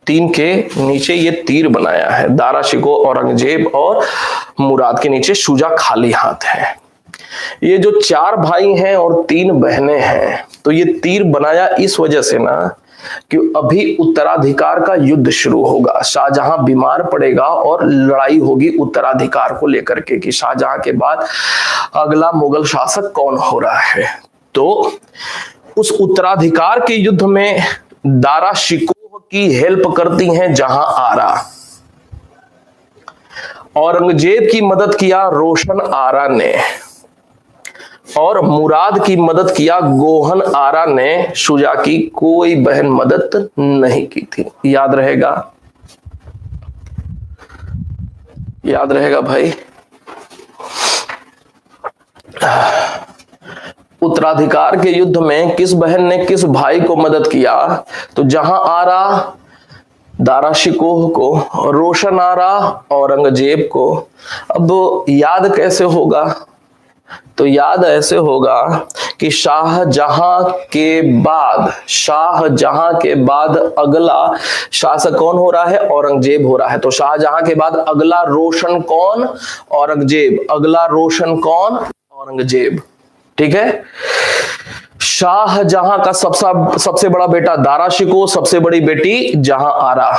3 के नीचे ये तीर बनाया है। दारा शिकोह, औरंगजेब और मुराद के नीचे शुजा खाली हाथ है। ये जो 4 भाई हैं और 3 बहनें हैं, तो ये तीर बनाया इस वजह से ना कि अभी उत्तराधिकार का युद्ध शुरू होगा। शाहजहां बीमार पड़ेगा और लड़ाई होगी उत्तराधिकार को लेकर के कि शाहजहां के बाद अगला मुगल शासक कौन हो रहा है। तो उस उत्तराधिकार के युद्ध में दारा शिकोह की हेल्प करती हैं जहां आरा। औरंगजेब की मदद किया रोशन आरा ने, और मुराद की मदद किया गोहन आरा ने। शुजा की कोई बहन मदद नहीं की थी। याद रहेगा? याद रहेगा भाई? उत्तराधिकार के युद्ध में किस बहन ने किस भाई को मदद किया? तो जहां आरा दारा शिकोह को, रोशन आरा औरंगजेब को। अब याद कैसे होगा? तो याद ऐसे होगा कि शाहजहां के बाद अगला शासक कौन हो रहा है? औरंगजेब हो रहा है। तो शाहजहां के बाद अगला रोशन कौन? औरंगजेब। अगला रोशन कौन? औरंगजेब। ठीक है। शाहजहां का सबसे बड़ा बेटा दारा शिकोह, सबसे बड़ी बेटी जहां आरा।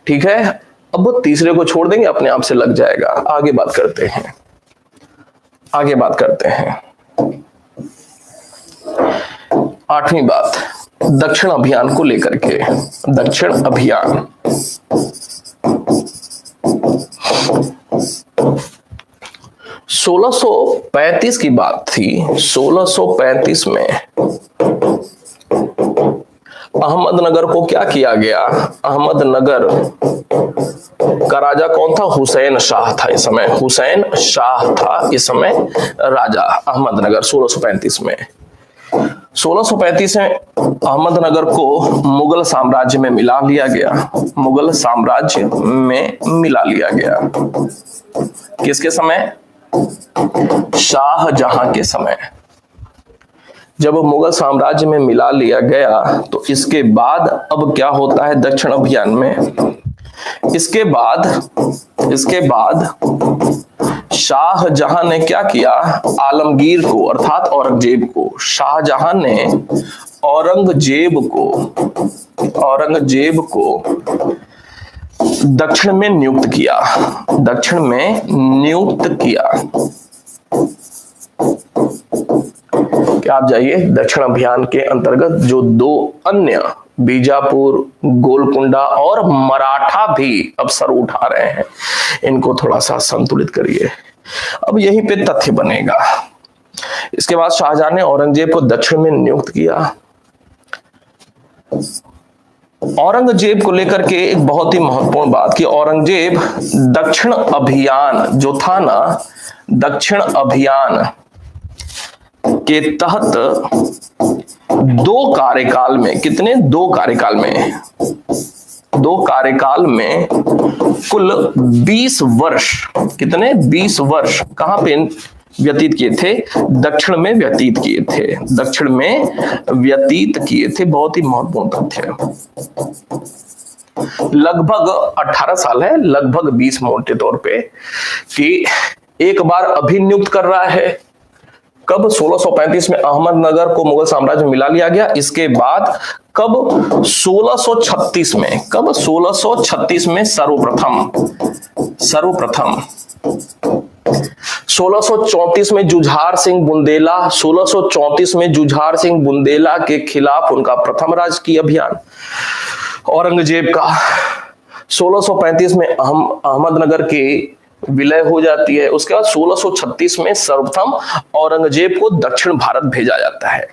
ठीक है। अब वो तीसरे को छोड़ देंगे, अपने आप से लग जाएगा। आगे बात करते हैं। आठवीं बात, दक्षिण अभियान को लेकर के। दक्षिण अभियान 1635 की बात थी। 1635 में अहमदनगर को क्या किया गया? अहमदनगर का राजा कौन था? हुसैन शाह था इस समय। हुसैन शाह था इस समय राजा। अहमदनगर 1635 में। 1635 में अहमदनगर को मुगल साम्राज्य में मिला लिया गया। मुगल साम्राज्य में मिला लिया गया। किसके समय? शाहजहां के समय। जब मुगल साम्राज्य में मिला लिया गया तो इसके बाद अब क्या होता है दक्षिण अभियान में? इसके बाद शाहजहां ने क्या किया? आलमगीर को अर्थात औरंगजेब को, शाहजहां ने औरंगजेब को दक्षिण में नियुक्त किया, दक्षिण में नियुक्त किया। क्या आप जाइए, दक्षिण अभियान के अंतर्गत जो दो अन्य बीजापुर, गोलकुंडा और मराठा भी अफसर उठा रहे हैं, इनको थोड़ा सा संतुलित करिए। अब यहीं पे तथ्य बनेगा। इसके बाद शाहजहां ने औरंगजेब को दक्षिण में नियुक्त किया। औरंगजेब को लेकर के एक बहुत ही महत्वपूर्ण बात कि औरंगजेब दक्षिण अभियान जो था ना, दक्षिण अभियान के तहत दो कार्यकाल में, कितने, दो कार्यकाल में कुल 20 वर्ष, कितने, 20 वर्ष कहां पे व्यतीत किए थे, दक्षिण में व्यतीत किए थे, दक्षिण में व्यतीत किए थे। बहुत ही महत्वपूर्ण तथ्य, लगभग 18 साल है, लगभग 20 मोटे तौर पे, कि एक बार अभिनियुक्त कर रहा है। कब? 1635 में अहमदनगर को मुगल साम्राज्य में मिला लिया गया। इसके बाद कब? 1636 में, कब? 1636 में सर्वप्रथम 1634 में जुझार सिंह बुंदेला, 1634 में जुझार सिंह बुंदेला के खिलाफ उनका प्रथम राजकीय अभियान औरंगजेब का। 1635 में अहमदनगर की विलय हो जाती है। उसके बाद 1636 में सर्वप्रथम औरंगजेब को दक्षिण भारत भेजा जाता है।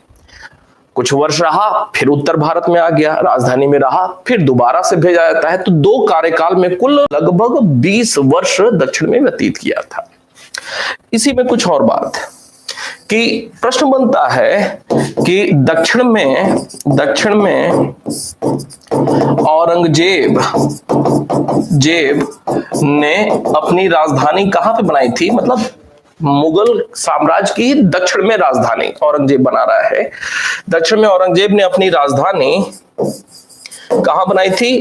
कुछ वर्ष रहा, फिर उत्तर भारत में आ गया, राजधानी में रहा, फिर दोबारा से भेजा जाता है। तो दो कार्यकाल में कुल लगभग 20 वर्ष दक्षिण में व्यतीत किया था। इसी में कुछ और बात कि प्रश्न बनता है कि दक्षिण में औरंगजेब ने अपनी राजधानी कहां पे बनाई थी, मतलब मुगल साम्राज्य की दक्षिण में राजधानी औरंगजेब बना रहा है। दक्षिण में औरंगजेब ने अपनी राजधानी कहां बनाई थी?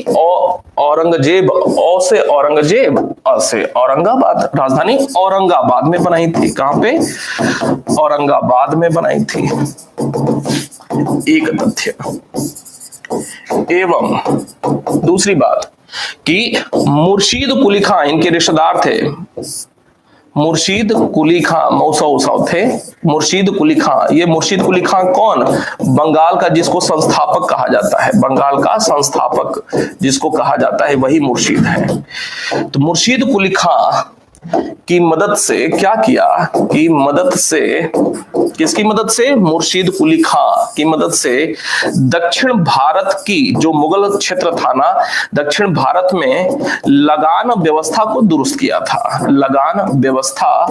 औरंगजेब, औ से औरंगजेब, अ से औरंगाबाद, राजधानी औरंगाबाद में बनाई थी। कहां पे? औरंगाबाद में बनाई थी। एक तथ्य। एवं दूसरी बात कि मुर्शीद कुली खां इनके रिश्तेदार थे। मुर्शीद कुली खां मौसौ थे। मुर्शीद कुली खां, ये मुर्शीद कुली खां कौन? बंगाल का जिसको संस्थापक कहा जाता है, बंगाल का संस्थापक जिसको कहा जाता है, वही मुर्शीद है। तो मुर्शीद कुली खां की मदद से क्या किया कि मदद से, किसकी मदद से? मुर्शीद कुली खां की मदद से दक्षिण भारत की जो मुगल क्षेत्र था ना, दक्षिण भारत में लगान व्यवस्था को दुरुस्त किया था, लगान व्यवस्था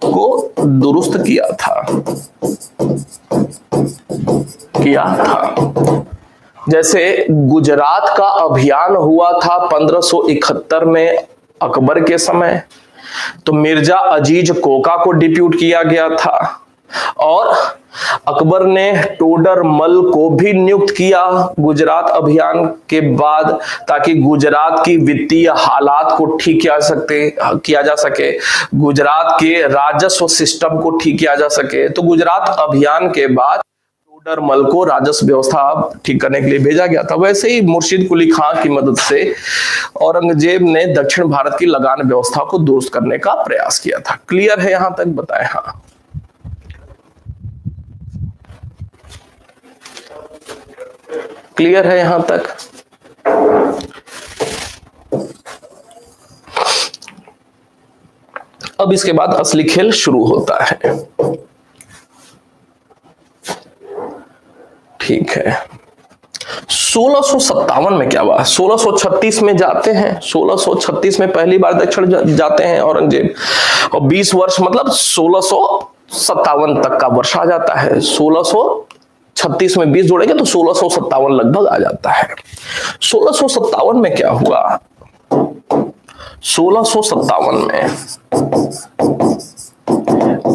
को दुरुस्त किया था। जैसे गुजरात का अभियान हुआ था 1571 में अकबर के समय, तो मिर्जा अजीज कोका को डिप्यूट किया गया था और अकबर ने टोडरमल को भी नियुक्त किया गुजरात अभियान के बाद, ताकि गुजरात की वित्तीय हालात को ठीक किया जा सके, गुजरात के राजस्व सिस्टम को ठीक किया जा सके। तो गुजरात अभियान के बाद टोडरमल को राजस्व व्यवस्था ठीक करने के लिए भेजा गया था। वैसे ही मुर्शीद कुली खां की मदद से औरंगजेब ने दक्षिण भारत की लगान व्यवस्था को दुरुस्त करने का प्रयास किया था। क्लियर है यहां तक? बताएं। हाँ, क्लियर है यहां तक? अब इसके बाद असली खेल शुरू होता है। ठीक है, 1657 में क्या हुआ? 1636 में जाते हैं, 1636 में पहली बार दक्षिण जाते हैं औरंगजेब, और 20 वर्ष मतलब 1657 तक का वर्ष आ जाता है। 1636 में 20 जोड़ेंगे तो 1657 लगभग आ जाता है। 1657 में क्या हुआ? 1657 में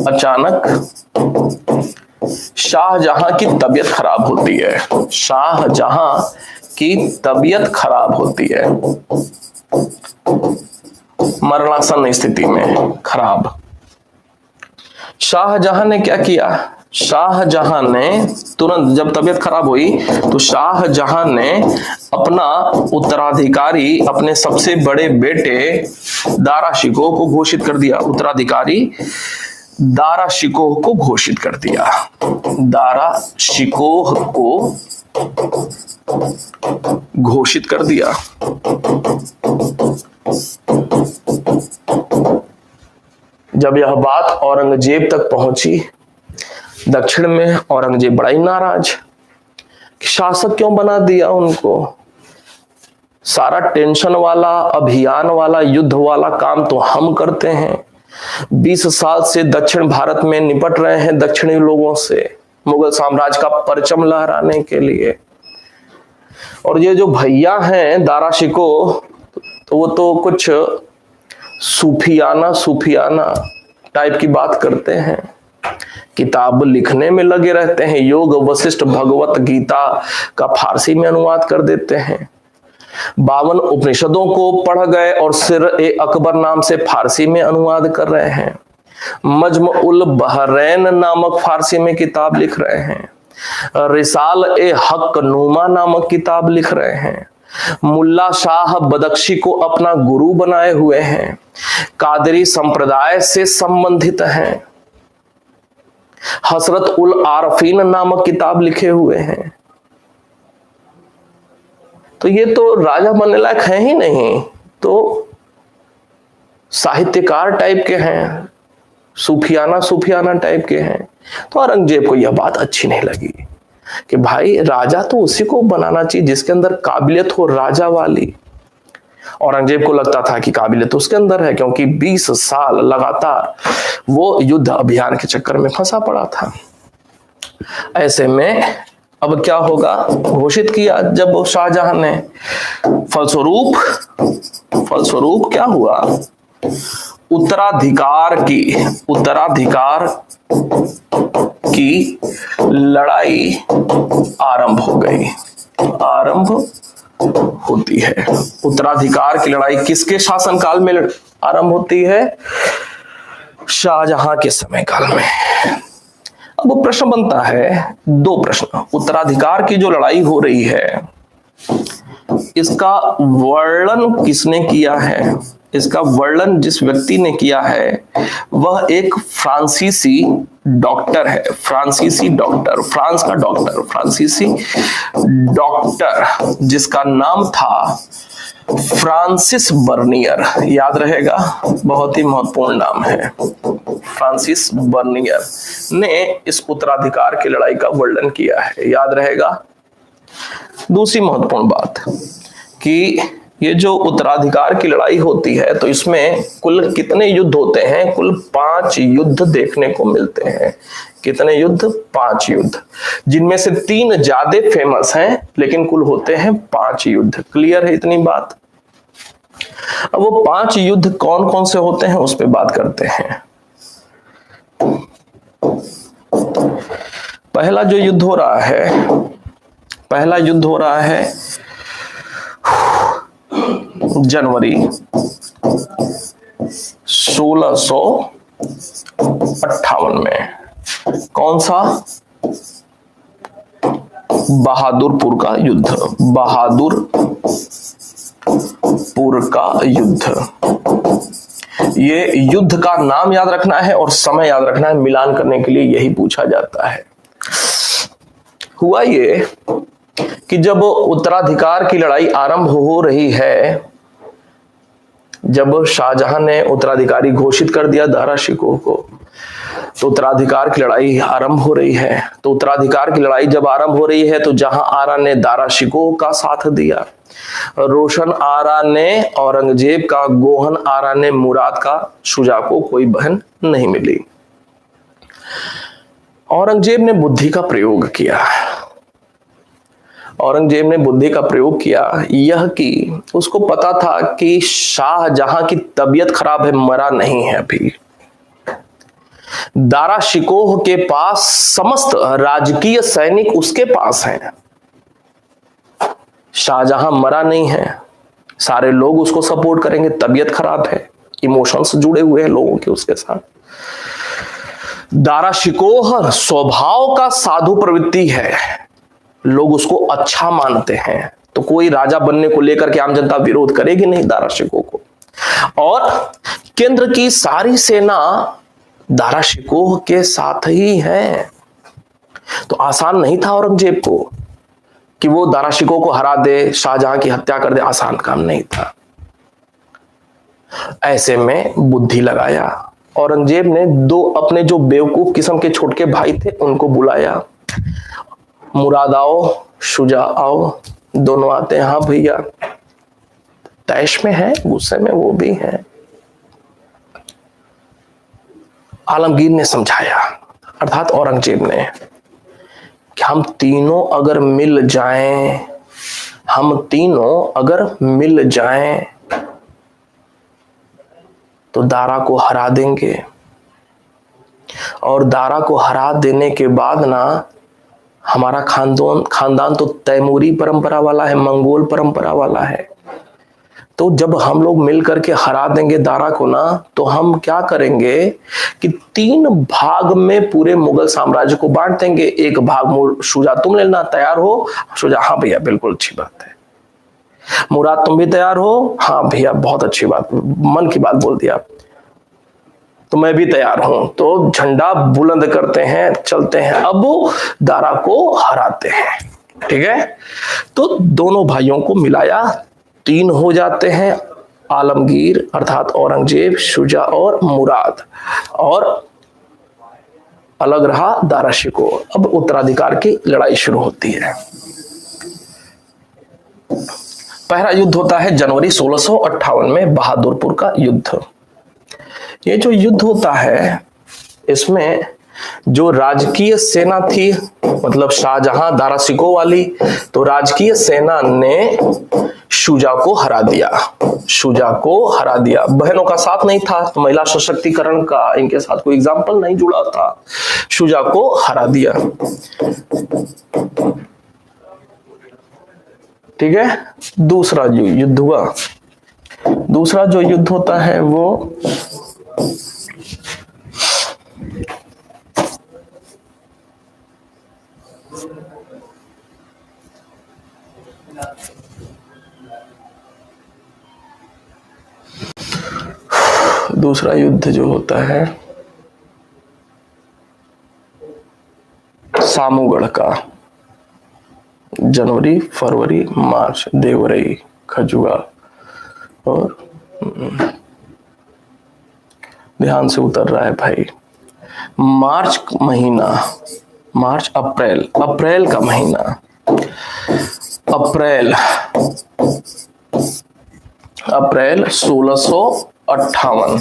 अचानक शाहजहां की तबीयत खराब होती है। शाहजहां की तबीयत खराब होती है, मरणासन स्थिति में खराब। शाहजहां ने क्या किया शाहजहां ने तुरंत जब तबीयत खराब हुई तो शाहजहां ने अपना उत्तराधिकारी अपने सबसे बड़े बेटे दारा शिकोह को घोषित कर दिया। उत्तराधिकारी दारा शिकोह को घोषित कर दिया। दारा शिकोह को घोषित कर दिया। जब यह बात औरंगजेब तक पहुंची दक्षिण में, औरंगजेब बड़ा ही नाराज कि शासक क्यों बना दिया उनको। सारा टेंशन वाला, अभियान वाला, युद्ध वाला काम तो हम करते हैं। 20 साल से दक्षिण भारत में निपट रहे हैं दक्षिणी लोगों से मुगल साम्राज्य का परचम लहराने के लिए। और ये जो भैया हैं दारा शिकोह, तो वो तो कुछ सूफियाना टाइप की बात करते हैं, किताब लिखने में लगे रहते हैं, योग वशिष्ठ भगवत गीता का फारसी में अनुवाद कर देते हैं, 52 उपनिषदों को पढ़ गए और सिर ए अकबर नाम से फारसी में अनुवाद कर रहे हैं, मजम उल बहरैन नामक फारसी में किताब लिख रहे हैं, रिसाल ए हक नुमा नामक किताब लिख रहे हैं, मुल्ला शाह बदख्शी को अपना गुरु बनाए हुए हैं, कादरी संप्रदाय से संबंधित हैं, हसरत उल आरफीन नामक किताब लिखे हुए हैं। तो ये तो राजा बनने लायक है ही नहीं, तो साहित्यकार टाइप के हैं, सूफियाना टाइप के हैं। तो औरंगजेब को यह बात अच्छी नहीं लगी कि भाई राजा तो उसी को बनाना चाहिए जिसके अंदर काबिलियत हो राजा वाली। औरंगजेब को लगता था कि काबिलियत उसके अंदर है, क्योंकि 20 साल लगातार वो युद्ध अभियान के चक्कर में फंसा पड़ा था। ऐसे में अब क्या होगा, घोषित किया जब शाहजहां ने, फलस्वरूप क्या हुआ, उत्तराधिकार की लड़ाई आरंभ हो गई, आरंभ होती है। उत्तराधिकार की लड़ाई किसके शासनकाल में आरंभ होती है? शाहजहां के समय काल में। अब प्रश्न बनता है, 2 प्रश्न। उत्तराधिकार की जो लड़ाई हो रही है इसका वर्णन किसने किया है? इसका वर्णन जिस व्यक्ति ने किया है वह एक फ्रांसीसी डॉक्टर है, फ्रांसीसी डॉक्टर, फ्रांस का डॉक्टर, फ्रांसीसी डॉक्टर जिसका नाम था फ्रांसिस बर्नियर। याद रहेगा, बहुत ही महत्वपूर्ण नाम है। फ्रांसिस बर्नियर ने इस उत्तराधिकार की लड़ाई का वर्णन किया है, याद रहेगा। दूसरी महत्वपूर्ण बात कि ये जो उत्तराधिकार की लड़ाई होती है तो इसमें कुल कितने युद्ध होते हैं? कुल 5 युद्ध देखने को मिलते हैं। कितने युद्ध? 5 युद्ध, जिनमें से 3 ज्यादा फेमस हैं, लेकिन कुल होते हैं 5 युद्ध। क्लियर है इतनी बात? अब वो 5 युद्ध कौन कौन से होते हैं उस पर बात करते हैं। पहला जो युद्ध हो रहा है, पहला युद्ध हो रहा है जनवरी 1658 में। कौन सा? बहादुरपुर का युद्ध, बहादुरपुर का युद्ध। ये युद्ध का नाम याद रखना है और समय याद रखना है, मिलान करने के लिए यही पूछा जाता है। हुआ ये कि जब उत्तराधिकार की लड़ाई आरंभ हो रही है, जब शाहजहां ने उत्तराधिकारी घोषित कर दिया दारा शिकोह को, तो उत्तराधिकार की लड़ाई आरंभ हो रही है। तो उत्तराधिकार की लड़ाई जब आरंभ हो रही है तो जहां आरा ने दारा शिकोह का साथ दिया, रोशन आरा ने औरंगजेब का, गोहन आरा ने मुराद का, शुजा को कोई बहन नहीं मिली। औरंगजेब ने बुद्धि का प्रयोग किया। औरंगजेब ने बुद्धि का प्रयोग किया यह कि उसको पता था कि शाहजहां की तबीयत खराब है, मरा नहीं है अभी। दारा शिकोह के पास समस्त राजकीय सैनिक उसके पास हैं, शाहजहां मरा नहीं है, सारे लोग उसको सपोर्ट करेंगे। तबीयत खराब है, इमोशंस जुड़े हुए हैं लोगों के उसके साथ। दारा शिकोह स्वभाव का साधु प्रवृत्ति है, लोग उसको अच्छा मानते हैं, तो कोई राजा बनने को लेकर के आम जनता विरोध करेगी नहीं दारा शिकोह को। और केंद्र की सारी सेना दारा शिकोह के साथ ही है, तो आसान नहीं था औरंगजेब को कि वो दारा शिकोह को हरा दे, शाहजहां की हत्या कर दे, आसान काम नहीं था। ऐसे में बुद्धि लगाया औरंगजेब ने, दो अपने जो बेवकूफ किस्म के छोटे भाई थे उनको बुलाया, मुराद आओ, शुजा आओ, दोनों आते हैं। हाँ भैया, तैश में है, गुस्से में वो भी है। आलमगीर ने समझाया, अर्थात औरंगजेब ने, कि हम तीनों अगर मिल जाएं, हम तीनों अगर मिल जाएं तो दारा को हरा देंगे, और दारा को हरा देने के बाद ना हमारा खानदान तो तैमूरी परंपरा वाला है, मंगोल परंपरा वाला है, तो जब हम लोग मिल करके हरा देंगे दारा को ना, तो हम क्या करेंगे कि 3 भाग में पूरे मुगल साम्राज्य को बांट देंगे। एक भाग शुजा तुम लेना, तैयार हो? शुजा हाँ भैया बिल्कुल अच्छी बात है। मुराद तुम भी तैयार हो? हाँ भैया बहुत अच्छी बात, मन की बात बोल दिया। तो मैं भी तैयार हूं। तो झंडा बुलंद करते हैं, चलते हैं, अब वो दारा को हराते हैं। ठीक है, तो दोनों भाइयों को मिलाया, 3 हो जाते हैं, आलमगीर अर्थात औरंगजेब, शुजा और मुराद, और अलग रहा दारा शिकोह। अब उत्तराधिकार की लड़ाई शुरू होती है। पहला युद्ध होता है जनवरी 1658 में, बहादुरपुर का युद्ध। ये जो युद्ध होता है, इसमें जो राजकीय सेना थी, मतलब शाहजहां दारा शिकोह वाली, तो राजकीय सेना ने शुजा को हरा दिया, शुजा को हरा दिया। बहनों का साथ नहीं था, तो महिला सशक्तिकरण का इनके साथ कोई एग्जाम्पल नहीं जुड़ा था, शुजा को हरा दिया। ठीक है, दूसरा जो युद्ध हुआ, दूसरा जो युद्ध होता है वो दूसरा युद्ध जो होता है सामूगढ़ का, जनवरी फरवरी मार्च, देवरई, खजुआ, और ध्यान से उतर रहा है भाई, मार्च महीना, मार्च अप्रैल का महीना, अप्रैल 1658।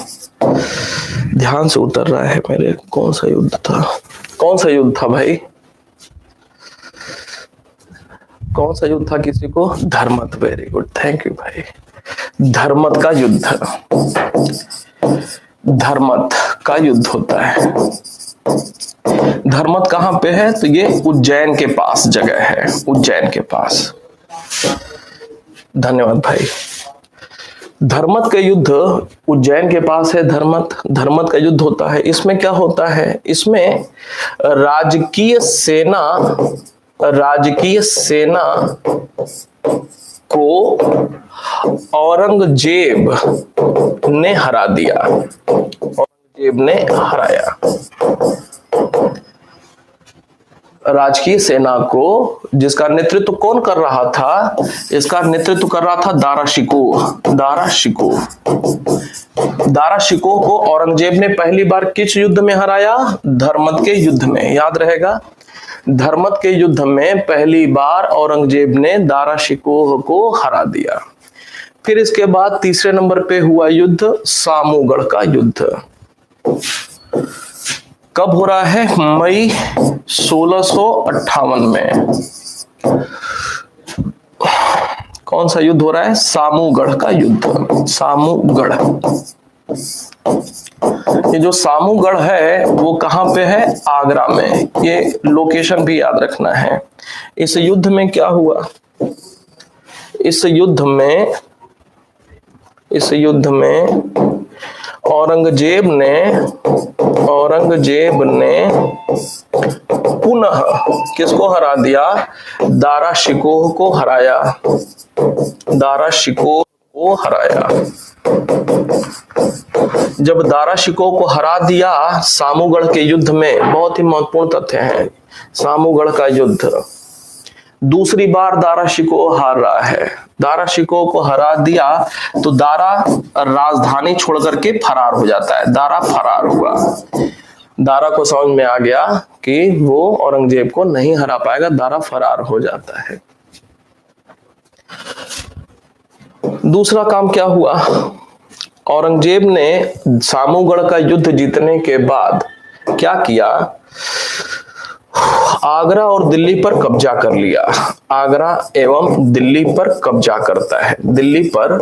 ध्यान से उतर रहा है मेरे, कौन सा युद्ध था, कौन सा युद्ध था भाई, कौन सा युद्ध था किसी को? Dharmat, very good, thank you भाई। धर्मत का युद्ध, धर्मत का युद्ध होता है। धर्मत कहां पे है? तो ये उज्जैन के पास जगह है, उज्जैन के पास। धन्यवाद भाई। धर्मत का युद्ध उज्जैन के पास है, धर्मत का युद्ध होता है। इसमें क्या होता है? इसमें राजकीय सेना को औरंगजेब ने हरा दिया, औरंगजेब ने हराया राजकीय सेना को। जिसका नेतृत्व कौन कर रहा था? इसका नेतृत्व कर रहा था दारा शिकोह को औरंगजेब ने पहली बार किस युद्ध में हराया? धर्मत के युद्ध में, याद रहेगा। धर्मत के युद्ध में पहली बार औरंगजेब ने दारा शिकोह को हरा दिया। फिर इसके बाद तीसरे नंबर पे हुआ युद्ध सामूगढ़ का युद्ध। कब हो रहा है? मई 1658 में। कौन सा युद्ध हो रहा है? सामूगढ़ का युद्ध, सामूगढ़। ये जो सामूगढ़ है वो कहां पे है? आगरा में। ये लोकेशन भी याद रखना है। इस युद्ध में क्या हुआ? इस युद्ध में औरंगजेब ने पुनः किसको हरा दिया? दारा शिकोह को हराया। दारा शिकोह को हराया। जब दारा शिकोह को हरा दिया सामूगढ़ के युद्ध में, बहुत ही महत्वपूर्ण तथ्य है, सामूगढ़ का युद्ध दूसरी बार दारा शिकोह हार रहा है। दारा शिकोह को हरा दिया तो दारा राजधानी छोड़ करके फरार हो जाता है। दारा फरार हुआ। दारा को समझ में आ गया कि वो औरंगजेब को नहीं हरा पाएगा, दारा फरार हो जाता है। दूसरा काम क्या हुआ? औरंगजेब ने सामूगढ़ का युद्ध जीतने के बाद क्या किया? आगरा और दिल्ली पर कब्जा कर लिया। आगरा एवं दिल्ली पर कब्जा करता है। दिल्ली पर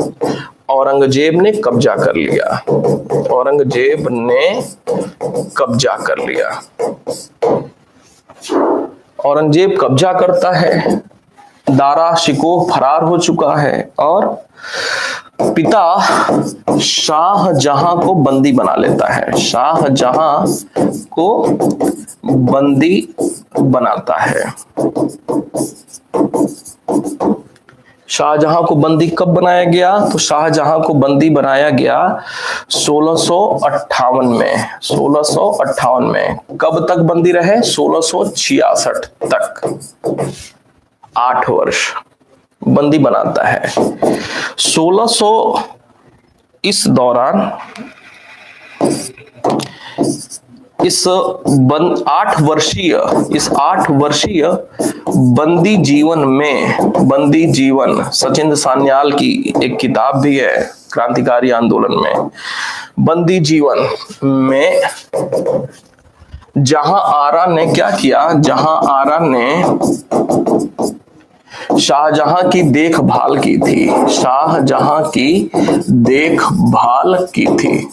औरंगजेब ने कब्जा कर लिया। औरंगजेब ने कब्जा कर लिया। औरंगजेब कब्जा करता है, दारा शिकोह फरार हो चुका है और पिता शाहजहां को बंदी बना लेता है। शाहजहां को बंदी बनाता है। शाहजहां को बंदी कब बनाया गया? तो शाहजहां को बंदी बनाया गया 1658 में। 1658 में। कब तक बंदी रहे? 1666 तक। 8 वर्ष बंदी बनाता है। 1600 इस दौरान इस 8 वर्षीय बंदी जीवन सचिंद्र सान्याल की एक किताब भी है क्रांतिकारी आंदोलन में। बंदी जीवन में जहां आरा ने क्या किया? जहां आरा ने शाहजहां की देखभाल की थी। शाहजहां की देखभाल की थी।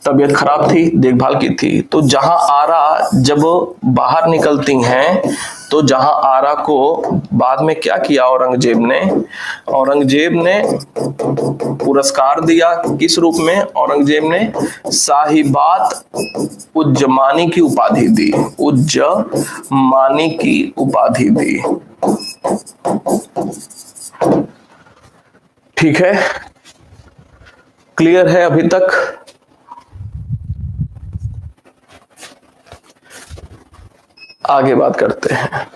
तबीयत खराब थी, देखभाल की थी। तो जहां आरा जब बाहर निकलती हैं तो जहां आरा को बाद में क्या किया औरंगजेब ने? औरंगजेब ने पुरस्कार दिया। किस रूप में? औरंगजेब ने साहिबात उज्जमानी की उपाधि दी। उज्जमानी की उपाधि दी। ठीक है, क्लियर है अभी तक? आगे बात करते हैं।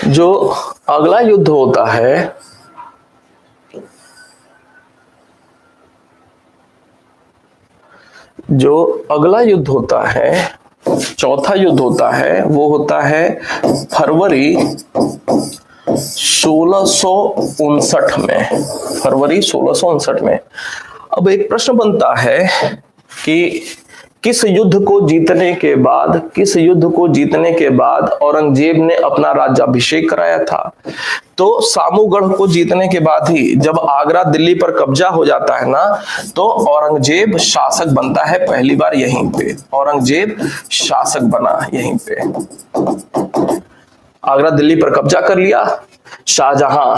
जो अगला युद्ध होता है चौथा युद्ध होता है, वो होता है फरवरी 1659 में। फरवरी 1659 में। अब एक प्रश्न बनता है कि किस युद्ध को जीतने के बाद औरंगजेब ने अपना राज्याभिषेक कराया था? तो सामूगढ़ को जीतने के बाद ही, जब आगरा दिल्ली पर कब्जा हो जाता है ना, तो औरंगजेब शासक बनता है पहली बार यहीं पे। औरंगजेब शासक बना यहीं पे। आगरा दिल्ली पर कब्जा कर लिया, शाहजहां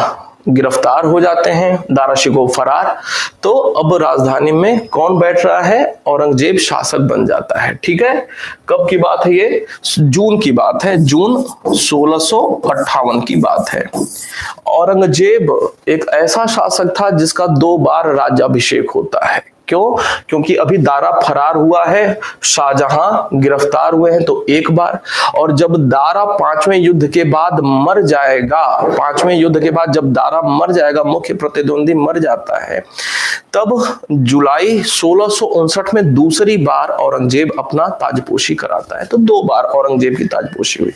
गिरफ्तार हो जाते हैं, दारा शिकोह फरार। तो अब राजधानी में कौन बैठ रहा है? औरंगजेब शासक बन जाता है। ठीक है, कब की बात है ये? जून की बात है। जून 1658 की बात है। औरंगजेब एक ऐसा शासक था जिसका 2 बार राज्याभिषेक होता है। क्यों? क्योंकि अभी दारा फरार हुआ है, शाहजहां गिरफ्तार हुए हैं, तो 1 बार। और जब दारा 5वें युद्ध के बाद मर जाएगा, 5वें युद्ध के बाद जब दारा मर जाएगा, मुख्य प्रतिद्वंदी मर जाता है, तब जुलाई 1659 में दूसरी बार औरंगजेब अपना ताजपोशी कराता है। तो 2 बार औरंगजेब की ताजपोशी हुई।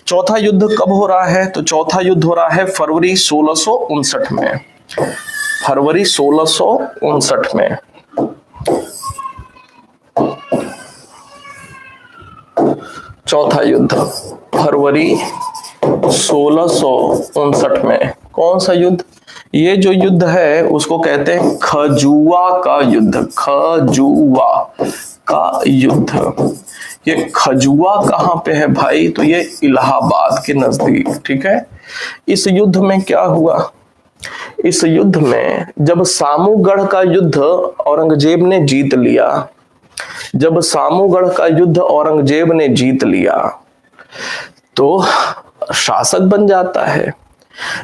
चौथा युद्ध कब हो रहा है? तो चौथा युद्ध हो रहा है फरवरी 1659 में। फरवरी 1659 में। चौथा युद्ध फरवरी 1659 में। कौन सा युद्ध? ये जो युद्ध है उसको कहते हैं खजुआ का युद्ध। खजुआ का युद्ध। ये खजुआ कहां पे है भाई? तो ये इलाहाबाद के नजदीक। ठीक है, इस युद्ध में क्या हुआ? इस युद्ध में जब सामूगढ़ का युद्ध औरंगजेब ने जीत लिया, जब सामूगढ़ का युद्ध औरंगजेब ने जीत लिया तो शासक बन जाता है।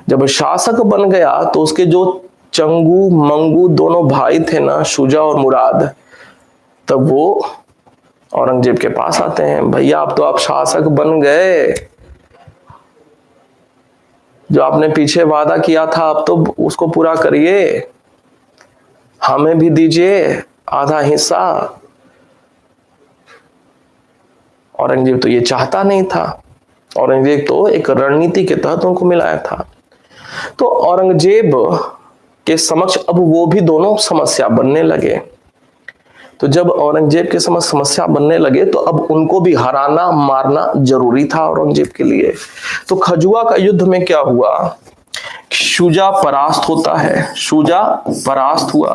जब शासक बन गया तो उसके जो चंगू मंगू दोनों भाई थे ना, शुजा और मुराद, तब वो औरंगजेब के पास आते हैं, भैया अब तो आप शासक बन गए, जो आपने पीछे वादा किया था अब तो उसको पूरा करिए, हमें भी दीजिए आधा हिस्सा। औरंगजेब तो ये चाहता नहीं था, औरंगजेब तो एक रणनीति के तहत उनको मिलाया था। तो औरंगजेब के समक्ष अब वो भी दोनों समस्या बनने लगे। तो जब औरंगजेब के समक्ष समस्या बनने लगे तो अब उनको भी हराना मारना जरूरी था औरंगजेब के लिए। तो खजुआ का युद्ध में क्या हुआ? शुजा परास्त होता है, शुजा परास्त हुआ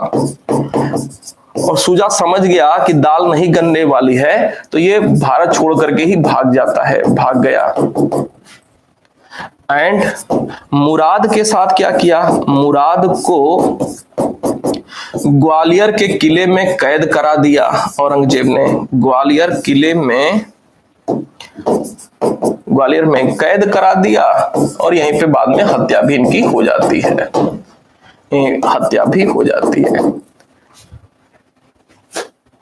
और शुजा समझ गया कि दाल नहीं गलने वाली है, तो ये भारत छोड़ करके ही भाग जाता है, भाग गया। एंड मुराद के साथ क्या किया? मुराद को ग्वालियर के किले में कैद करा दिया औरंगजेब ने। ग्वालियर में कैद करा दिया और यहीं पे बाद में हत्या भी इनकी हो जाती है, हत्या भी हो जाती है।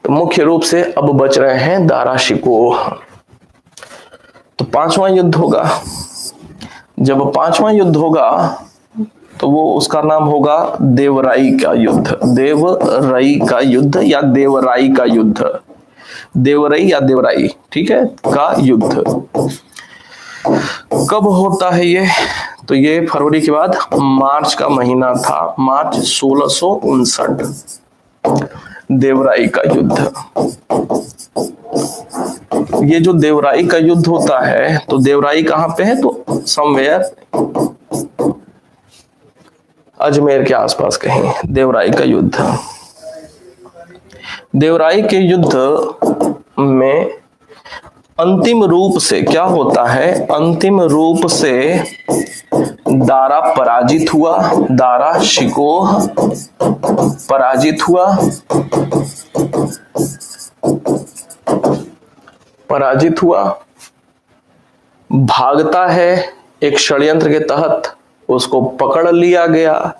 तो मुख्य रूप से अब बच रहे हैं दारा शिकोह। तो पांचवा युद्ध होगा। जब पांचवा युद्ध होगा तो वो उसका नाम होगा देवराई का युद्ध, देवराई का युद्ध या देवराई का युद्ध, देवराई या देवराई, ठीक है, का युद्ध। कब होता है ये? तो ये फरवरी के बाद मार्च का महीना था, मार्च 1659, देवराई का युद्ध। ये जो देवराई का युद्ध होता है, तो देवराई कहां पे है? तो समवेयर अजमेर के आसपास कहीं, देवराई का युद्ध। देवराई के युद्ध में अंतिम रूप से क्या होता है? अंतिम रूप से दारा पराजित हुआ, दारा शिकोह पराजित हुआ, पराजित हुआ, भागता है, एक षड्यंत्र के तहत उसको पकड़ लिया गया।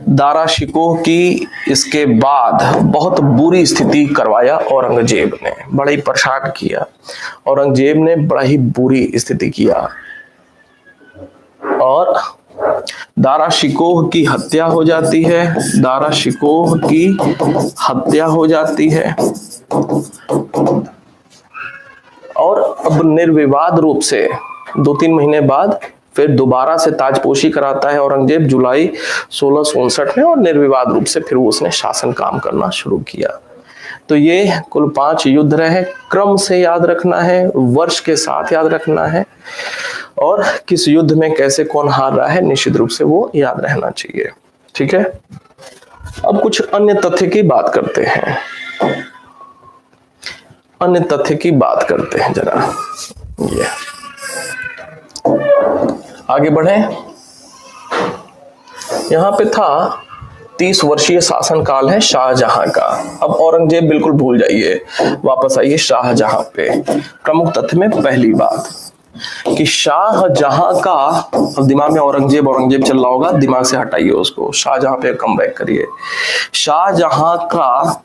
दारा शिकोह की इसके बाद बहुत बुरी स्थिति करवाया औरंगजेब ने, बड़ा ही परेशान किया औरंगजेब ने, बड़ा ही बुरी स्थिति किया और दारा शिकोह की हत्या हो जाती है, दारा शिकोह की हत्या हो जाती है। और अब निर्विवाद रूप से 2-3 महीने बाद फिर दोबारा से ताजपोशी कराता है औरंगजेब जुलाई 1659 में, और निर्विवाद रूप से फिर उसने शासन काम करना शुरू किया। तो ये कुल 5 युद्ध रहे। क्रम से याद रखना है, वर्ष के साथ याद रखना है, और किस युद्ध में कैसे कौन हार रहा है निश्चित रूप से वो याद रहना चाहिए, ठीक है। अब कुछ अन्य तथ्य की बात करते हैं, अन्य तथ्य की बात करते हैं जरा। ये आगे बढ़े। यहां पे था 30 वर्षीय शासनकाल है शाहजहां का। अब औरंगजेब बिल्कुल भूल जाइए, वापस आइए शाहजहां पे। प्रमुख तथ्य में पहली बात कि शाहजहां का, अब दिमाग में औरंगजेब चल रहा होगा, दिमाग से हटाइए उसको, शाहजहां पे कम बैक करिए। शाहजहां का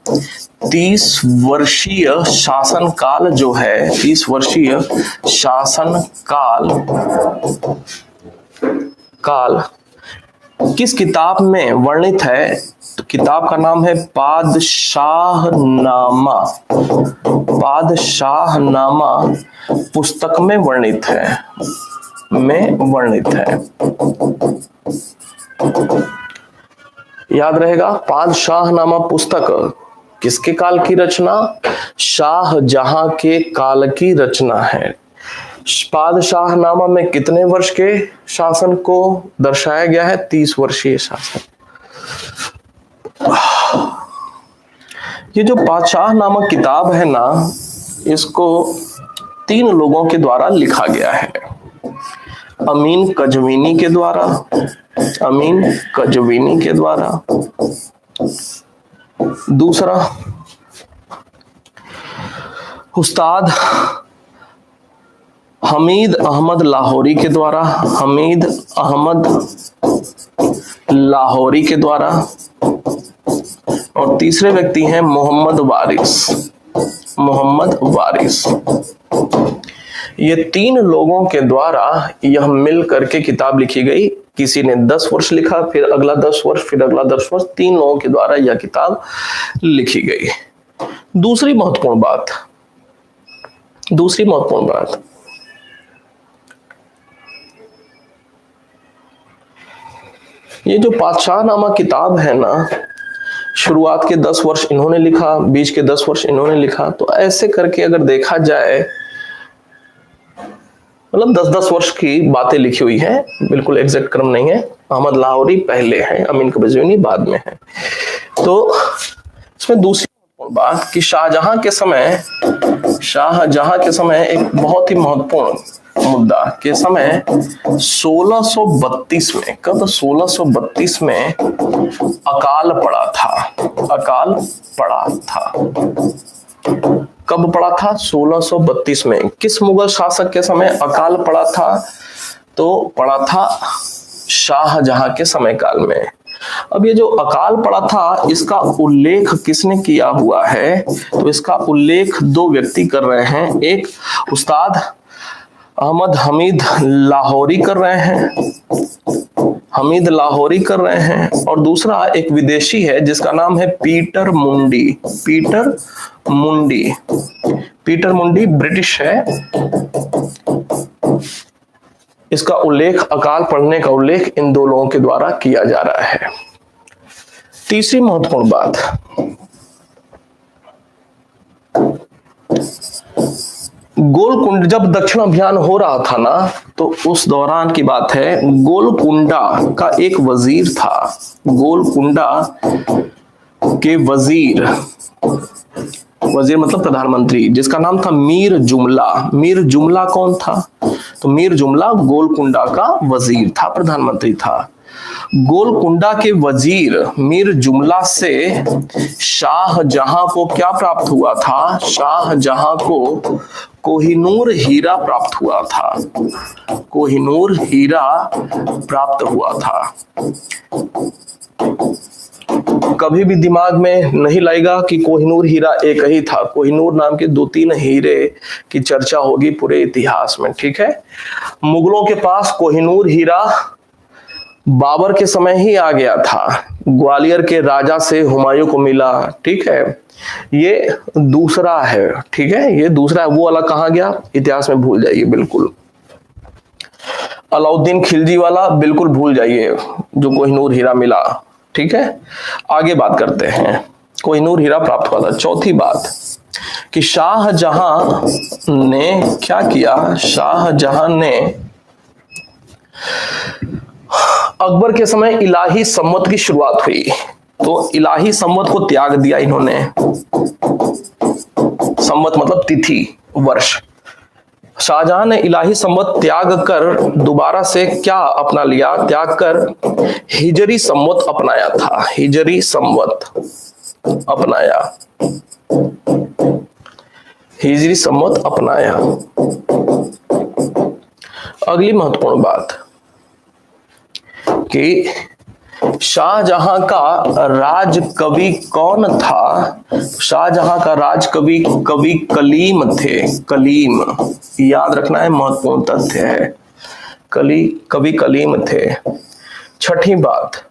30 वर्षीय शासनकाल जो है, 30 वर्षीय शासनकाल किस किताब में वर्णित है? तो किताब का नाम है पादशाहनामा। पादशाहनामा पुस्तक में वर्णित है, याद रहेगा। पादशाहनामा पुस्तक किसके काल की रचना? शाहजहां के काल की रचना है। पादशाहनामा में कितने वर्ष के शासन को दर्शाया गया है? 30 वर्षीय शासन। ये जो पादशाहनामा किताब है ना, इसको 3 लोगों के द्वारा लिखा गया है। अमीन कजवीनी के द्वारा, अमीन कजवीनी के द्वारा। दूसरा, उस्ताद हमीद अहमद लाहौरी के द्वारा, हमीद अहमद लाहौरी के द्वारा। और तीसरे व्यक्ति हैं मोहम्मद वारिस, मोहम्मद वारिस। ये 3 लोगों के द्वारा यह मिल करके किताब लिखी गई। किसी ने 10 वर्ष लिखा, फिर अगला 10 वर्ष, फिर अगला 10 वर्ष, 3 लोगों के द्वारा यह किताब लिखी गई। दूसरी महत्वपूर्ण बात, ये जो पातशाहनामा किताब है ना, शुरुआत के 10 वर्ष इन्होंने लिखा, बीच के 10 वर्ष इन्होंने लिखा, तो ऐसे करके अगर देखा जाए मतलब 10-10 वर्ष की बातें लिखी हुई है, बिल्कुल एग्जैक्ट क्रम नहीं है। अहमद लाहौरी पहले है, अमीन कजवीनी बाद में है। तो इसमें दूसरी बात कि शाहजहां के समय एक बहुत ही महत्वपूर्ण मुद्दा के समय 1632 में, कब 1632 में अकाल पड़ा था। कब पड़ा था? 1632 में। किस मुगल शासक के समय अकाल पड़ा था? तो पड़ा था शाहजहां के समय काल में। अब ये जो अकाल पड़ा था, इसका उल्लेख किसने किया हुआ है? तो इसका उल्लेख 2 व्यक्ति कर रहे हैं। एक उस्ताद अहमद हमीद लाहौरी कर रहे हैं, और दूसरा एक विदेशी है जिसका नाम है पीटर मुंडी ब्रिटिश है। इसका उल्लेख, अकाल पड़ने का उल्लेख इन 2 लोगों के द्वारा किया जा रहा है। तीसरी महत्वपूर्ण बात, गोलकुंड जब दक्षिण अभियान हो रहा था ना, तो उस दौरान की बात है, गोलकुंडा का एक वजीर था। गोलकुंडा के वजीर मतलब प्रधानमंत्री, जिसका नाम था मीर जुमला कौन था? तो मीर जुमला गोलकुंडा का वजीर था, प्रधानमंत्री था। गोलकुंडा के वजीर मीर जुमला से शाहजहां को क्या प्राप्त हुआ था? शाहजहां को कोहिनूर हीरा प्राप्त हुआ था। कभी भी दिमाग में नहीं लाएगा कि कोहिनूर हीरा एक ही था। कोहिनूर नाम के 2-3 हीरे की चर्चा होगी पूरे इतिहास में, ठीक है। मुगलों के पास कोहिनूर हीरा बाबर के समय ही आ गया था, ग्वालियर के राजा से हुमायूं को मिला, ठीक है। ये दूसरा है, ठीक है, ये दूसरा है। वो वाला कहाँ गया? इतिहास में भूल जाइए बिल्कुल। अलाउद्दीन खिलजी वाला बिल्कुल भूल जाइए, जो कोहिनूर हीरा मिला, ठीक है। आगे बात करते हैं, कोहिनूर हीरा प्राप्त हुआ था। चौथी बात कि शाहजहां ने क्या किया? शाहजहां ने अकबर के समय इलाही संवत की शुरुआत हुई, तो इलाही संवत को त्याग दिया इन्होंने। संवत मतलब तिथि, वर्ष। शाहजहां ने इलाही संवत त्याग कर दोबारा से क्या अपना लिया? त्याग कर हिजरी संवत अपनाया था। हिजरी संवत अपनाया। अगली महत्वपूर्ण बात कि शाहजहां का राजकवि कौन था? शाहजहां का राजकवि कवि कलीम थे। कलीम, याद रखना है, महत्वपूर्ण तथ्य है। कवि कलीम थे। छठी बात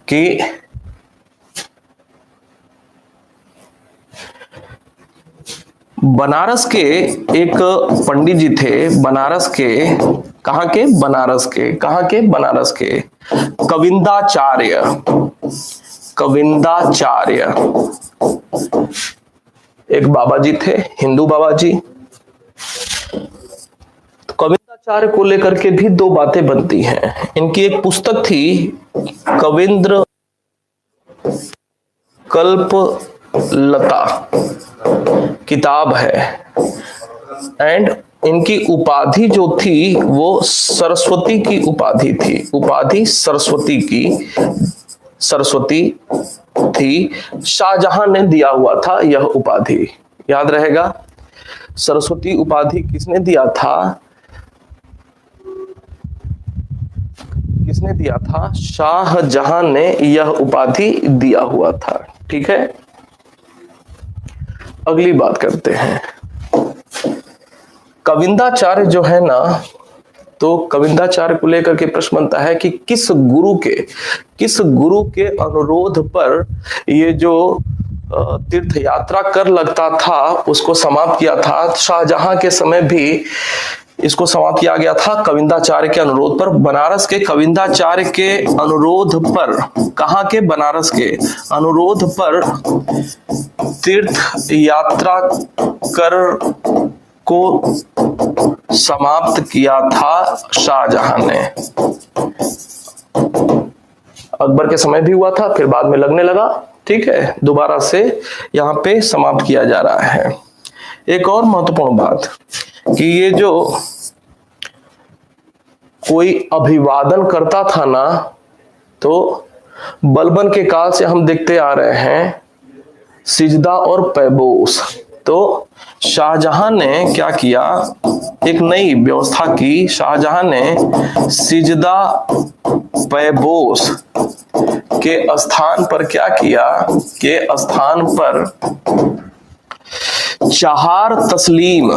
कि बनारस के एक पंडित जी थे। बनारस के, कहाँ के? बनारस के कविंदाचार्य एक बाबा जी थे, हिंदू बाबा जी। तो कविंदाचार्य को लेकर के भी 2 बातें बनती हैं। इनकी एक पुस्तक थी, कविंद्र कल्पलता किताब है, एंड इनकी उपाधि जो थी वो सरस्वती की उपाधि थी। उपाधि सरस्वती थी। शाहजहां ने दिया हुआ था यह उपाधि, याद रहेगा। सरस्वती उपाधि किसने दिया था? किसने दिया था? शाहजहां ने यह उपाधि दिया हुआ था। ठीक है, अगली बात करते हैं। कविंदाचार्य जो है ना, तो कविंदाचार्य को लेकर के प्रश्न बनता है कि किस गुरु के अनुरोध पर ये जो तीर्थ यात्रा कर लगता था उसको समाप्त किया था। शाहजहां के समय भी इसको समाप्त किया गया था कविंदाचार्य के अनुरोध पर। बनारस के कविंदाचार्य के अनुरोध पर, कहां के? बनारस के अनुरोध पर तीर्थ यात्रा कर को समाप्त किया था शाहजहां ने। अकबर के समय भी हुआ था, फिर बाद में लगने लगा। ठीक है, दोबारा से यहां पे समाप्त किया जा रहा है। एक और महत्वपूर्ण बात कि ये जो कोई अभिवादन करता था ना, तो बलबन के काल से हम देखते आ रहे हैं सिजदा और पैबोस। तो शाहजहां ने क्या किया? एक नई व्यवस्था की। शाहजहां ने सिजदा पैबोस के स्थान पर क्या किया? के स्थान पर चहार तस्लीम,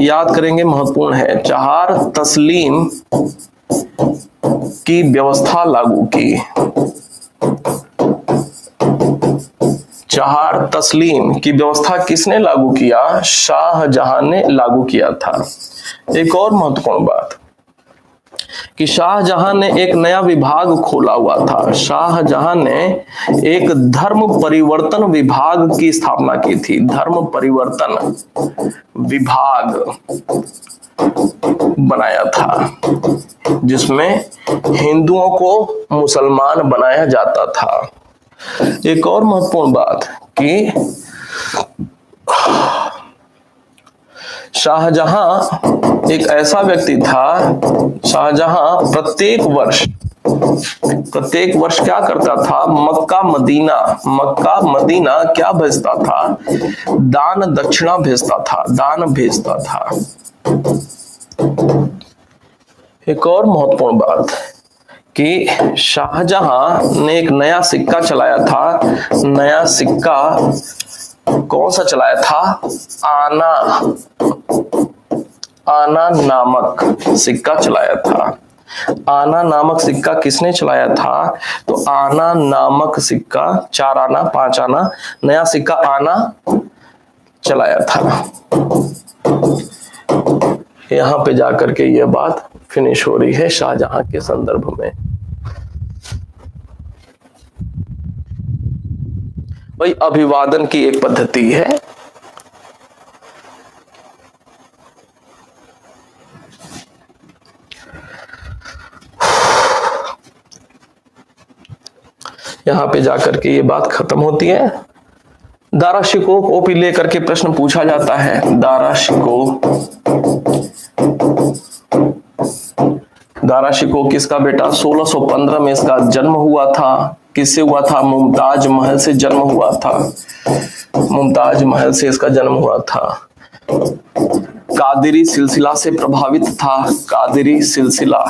याद करेंगे, महत्वपूर्ण है, चहार तस्लीम की व्यवस्था लागू की। चहार तस्लीम की व्यवस्था किसने लागू किया? शाहजहां ने लागू किया था। एक और महत्वपूर्ण बात कि शाहजहां ने एक नया विभाग खोला हुआ था। शाहजहां ने एक धर्म परिवर्तन विभाग की स्थापना की थी। धर्म परिवर्तन विभाग बनाया था जिसमें हिंदुओं को मुसलमान बनाया जाता था। एक और महत्वपूर्ण बात कि शाहजहां एक ऐसा व्यक्ति था, शाहजहां प्रत्येक वर्ष क्या करता था? मक्का मदीना क्या भेजता था? दान दक्षिणा भेजता था, दान भेजता था। एक और महत्वपूर्ण बात कि शाहजहां ने एक नया सिक्का चलाया था। नया सिक्का कौन सा चलाया था? आना नामक सिक्का चलाया था। आना नामक सिक्का किसने चलाया था? तो आना नामक सिक्का, 4 आना 5 आना, नया सिक्का आना चलाया था। यहां पे जाकर के यह बात फिनिश हो रही है शाहजहां के संदर्भ में। भाई अभिवादन की एक पद्धति है। यहां पे जाकर के ये बात खत्म होती है। दारा शिकोह को भी लेकर के प्रश्न पूछा जाता है। दारा शिकोह किसका बेटा? 1615 में इसका जन्म हुआ था। किससे हुआ था? मुमताज महल से जन्म हुआ था। मुमताज महल से इसका जन्म हुआ था। कादिरी सिलसिला से प्रभावित था। कादिरी सिलसिला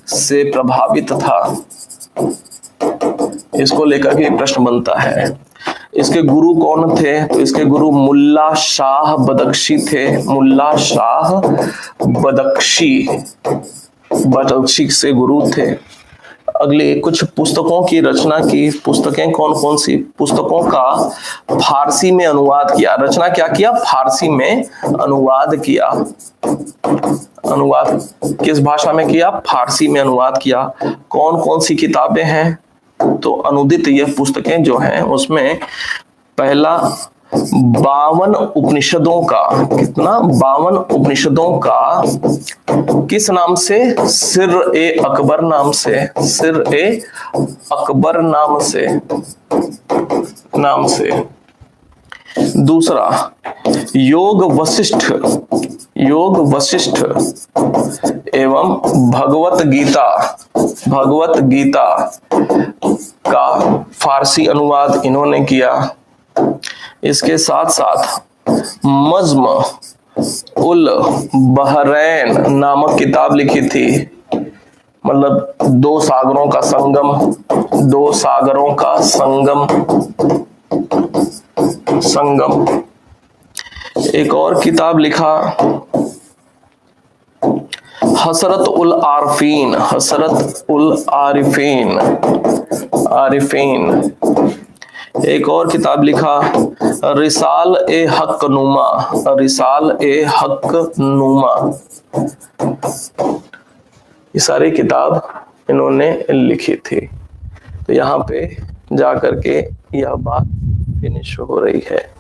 से प्रभावित था। इसको लेकर के प्रश्न बनता है। इसके गुरु कौन थे? तो इसके गुरु मुल्ला शाह बदख्शी थे। मुल्ला शाह बदख्शी से गुरु थे। अगले कुछ पुस्तकों की रचना की। पुस्तकें कौन कौन सी? पुस्तकों का फारसी में अनुवाद किया। रचना क्या किया? फारसी में अनुवाद किया। अनुवाद किस भाषा में किया? फारसी में अनुवाद किया। कौन कौन सी किताबें हैं? तो अनुदित ये पुस्तकें जो हैं उसमें पहला 52 उपनिषदों का, कितना? 52 उपनिषदों का किस नाम से? सिर ए अकबर नाम से। सिर ए अकबर नाम से दूसरा योग वशिष्ठ एवं भगवत गीता का फारसी अनुवाद इन्होंने किया। इसके साथ साथ मज्म उल बहरैन नामक किताब लिखी थी, मतलब दो सागरों का संगम। एक और किताब लिखा हसरत उल आरिफीन। एक और किताब लिखा रिसाल ए हक नुमा। ये सारी किताब इन्होंने लिखी थी। तो यहाँ पे जाकर के यह बात फिनिश हो रही है।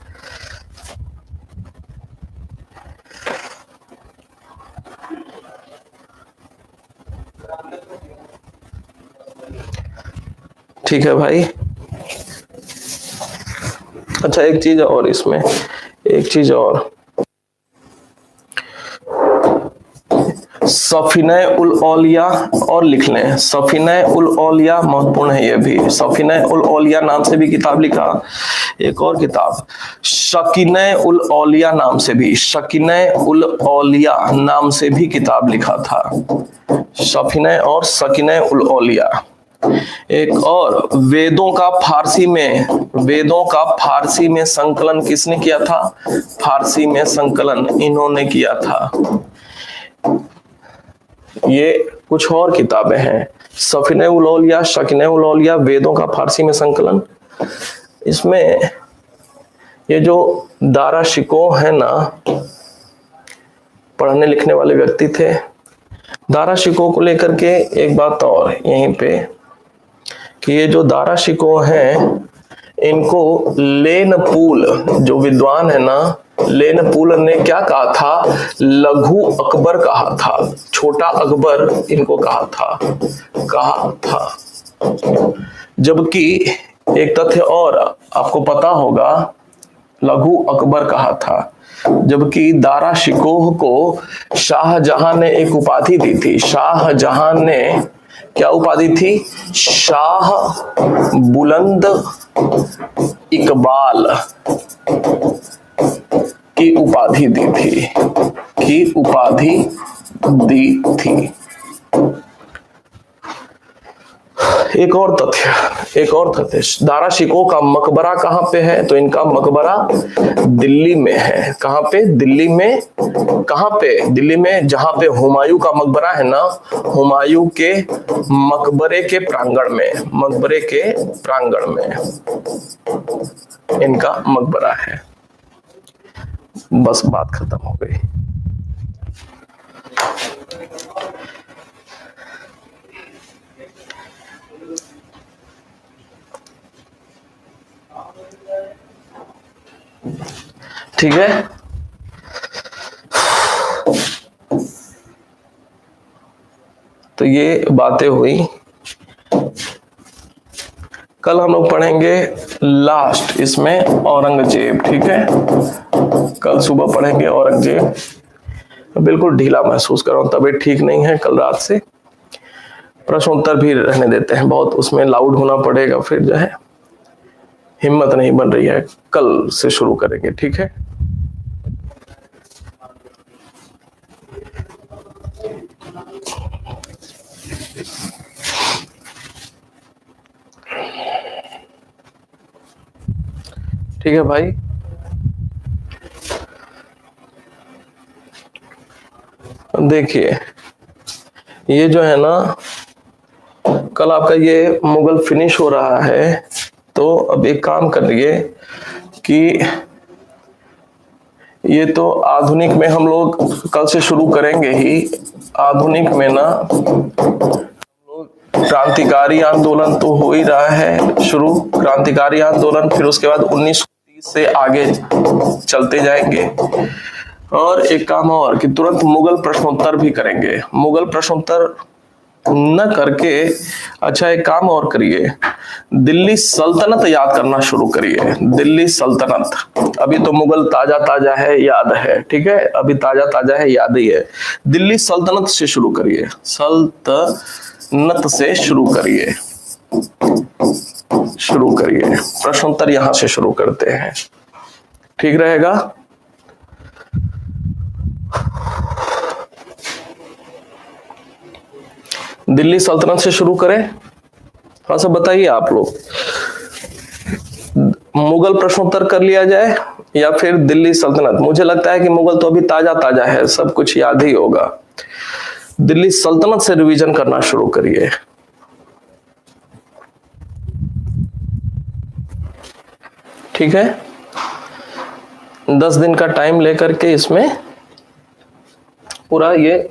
ठीक है भाई। अच्छा, एक चीज और इसमें, सफीने उल औलिया और लिख लें। सफीने उल औलिया महत्वपूर्ण है ये भी। सफीने उल औलिया नाम से भी किताब लिखा। एक और किताब शकीने उल औलिया नाम से भी किताब लिखा था। सफीने और सकीने उल औलिया। एक और वेदों का फारसी में संकलन किसने किया था? फारसी में संकलन इन्होंने किया था। ये कुछ और किताबें हैं, सफीने उल औलिया, शकीने उल औलिया, वेदों का फारसी में संकलन। इसमें ये जो दारा शिको है ना, पढ़ने लिखने वाले व्यक्ति थे, दारा शिको को लेकर के एक बात और यहीं पे कि ये जो दारा शिको हैं, इनको लेन पूल जो विद्वान है ना, लेन पूल ने क्या कहा था? लघु अकबर कहा था, छोटा अकबर इनको कहा था। जबकि एक तथ्य और आपको पता होगा, लघु अकबर कहा था, जबकि दारा शिकोह को शाहजहां ने एक उपाधि दी थी। शाहजहां ने क्या उपाधि थी? शाह बुलंद इकबाल की उपाधि दी थी। एक और तथ्य, दारा शिकोह का मकबरा कहाँ पे है? तो इनका मकबरा दिल्ली में है। कहाँ पे? दिल्ली में जहाँ पे हुमायूं का मकबरा है ना, हुमायूं के मकबरे के प्रांगण में इनका मकबरा है। बस बात खत्म हो गई। ठीक है। तो ये बातें हुई। कल हम लोग पढ़ेंगे लास्ट इसमें औरंगजेब। ठीक है, कल सुबह पढ़ेंगे औरंगजेब। बिल्कुल ढीला महसूस कर रहा हूं, तबीयत ठीक नहीं है कल रात से। प्रश्नोत्तर भी रहने देते हैं, बहुत उसमें लाउड होना पड़ेगा, फिर जो है हिम्मत नहीं बन रही है। कल से शुरू करेंगे। ठीक है। ठीक है भाई। देखिए, ये जो है ना, कल आपका ये मुगल फिनिश हो रहा है। तो अब एक काम करिए कि ये तो आधुनिक में हम लोग कल से शुरू करेंगे ही। आधुनिक में ना क्रांतिकारी आंदोलन तो हो ही रहा है शुरू, क्रांतिकारी आंदोलन, फिर उसके बाद 1930 से आगे चलते जाएंगे। और एक काम और कि तुरंत मुगल प्रश्नोत्तर भी करेंगे। मुगल प्रश्नोत्तर न करके अच्छा एक काम और करिए, दिल्ली सल्तनत याद करना शुरू करिए। दिल्ली सल्तनत, अभी तो मुगल ताजा ताजा है, याद है, ठीक है, अभी ताजा ताजा है, याद ही है। दिल्ली सल्तनत से शुरू करिए, सल्तनत से शुरू करिए, शुरू करिए। प्रश्नोत्तर यहां से शुरू करते हैं, ठीक रहेगा। दिल्ली सल्तनत से शुरू करें, हाँ सब बताइए आप लोग। मुगल प्रश्नोत्तर कर लिया जाए या फिर दिल्ली सल्तनत? मुझे लगता है कि मुगल तो अभी ताजा ताजा है, सब कुछ याद ही होगा। दिल्ली सल्तनत से रिवीजन करना शुरू करिए। ठीक है, 10 दिन का टाइम लेकर के इसमें पूरा ये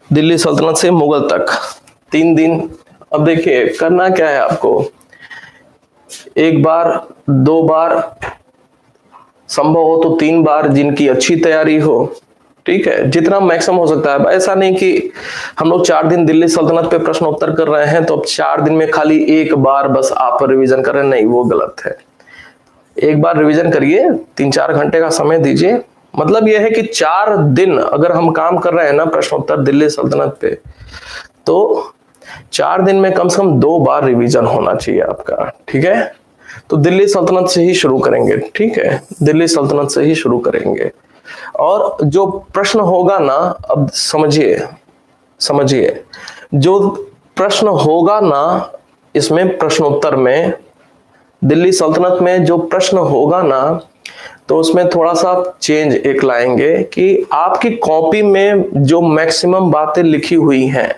दिल्ली सल्तनत से मुगल तक 3 दिन। अब देखिए करना क्या है आपको, एक बार 2 बार, संभव हो तो 3 बार, जिनकी अच्छी तैयारी हो, ठीक है, जितना मैक्सिमम हो सकता है। ऐसा नहीं कि हम लोग 4 दिन दिल्ली सल्तनत पे प्रश्न उत्तर कर रहे हैं तो अब 4 दिन में खाली एक बार बस आप रिवीजन कर रहे हैं, नहीं, वो गलत है। एक बार रिवीजन करिए, 3-4 घंटे का समय दीजिए। मतलब यह है कि 4 दिन अगर हम काम कर रहे हैं ना प्रश्नोत्तर दिल्ली सल्तनत पे, तो 4 दिन में कम से कम 2 बार रिवीजन होना चाहिए आपका, ठीक है। तो दिल्ली सल्तनत से ही शुरू करेंगे, ठीक है, दिल्ली सल्तनत से ही शुरू करेंगे। और जो प्रश्न होगा ना, अब समझिए समझिए, जो प्रश्न होगा ना इसमें प्रश्नोत्तर में, दिल्ली सल्तनत में जो प्रश्न होगा ना, तो उसमें थोड़ा सा चेंज एक लाएंगे कि आपकी कॉपी में जो मैक्सिमम बातें लिखी हुई हैं,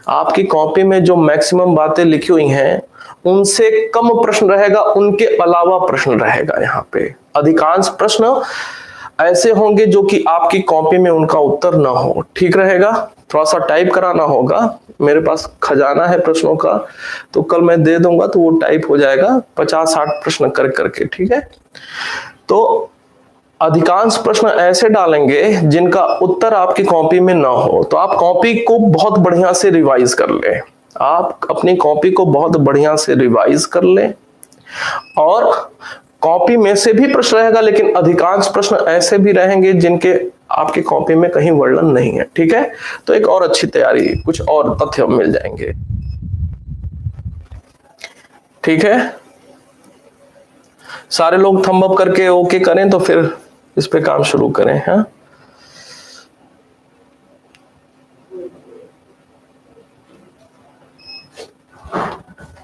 आपकी कॉपी में जो मैक्सिमम बातें लिखी हुई हैं उनसे कम प्रश्न रहेगा, उनके अलावा प्रश्न रहेगा। यहाँ पे अधिकांश प्रश्न ऐसे होंगे जो कि आपकी कॉपी में उनका उत्तर ना हो, ठीक रहेगा। थोड़ा सा टाइप कराना होगा, मेरे पास खजाना है प्रश्नों का, तो कल मैं दे दूंगा तो वो टाइप हो जाएगा 50-60 प्रश्न कर करके, ठीक है। तो अधिकांश प्रश्न ऐसे डालेंगे जिनका उत्तर आपकी कॉपी में ना हो, तो आप कॉपी को बहुत बढ़िया से रिवाइज कर लें, आप अपनी कॉपी को बहुत बढ़िया से रिवाइज कर लें। और कॉपी में से भी प्रश्न रहेगा, लेकिन अधिकांश प्रश्न ऐसे भी रहेंगे जिनके आपकी कॉपी में कहीं वर्णन नहीं है, ठीक है। तो एक और अच्छी तैयारी, कुछ और तथ्य मिल जाएंगे, ठीक है। सारे लोग थंब अप करके ओके करें तो फिर इस पे काम शुरू करें। हाँ,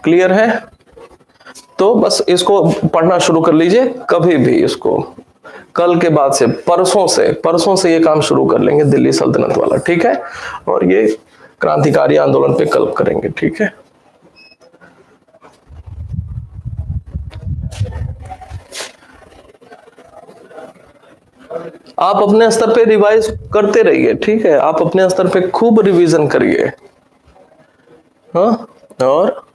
क्लियर है? तो बस इसको पढ़ना शुरू कर लीजिए, कभी भी इसको कल के बाद से, परसों से ये काम शुरू कर लेंगे दिल्ली सल्तनत वाला, ठीक है। और ये क्रांतिकारी आंदोलन पे कल करेंगे, ठीक है। आप अपने स्तर पे रिवाइज करते रहिए, ठीक है, आप अपने स्तर पे खूब रिवीजन करिए। हाँ, और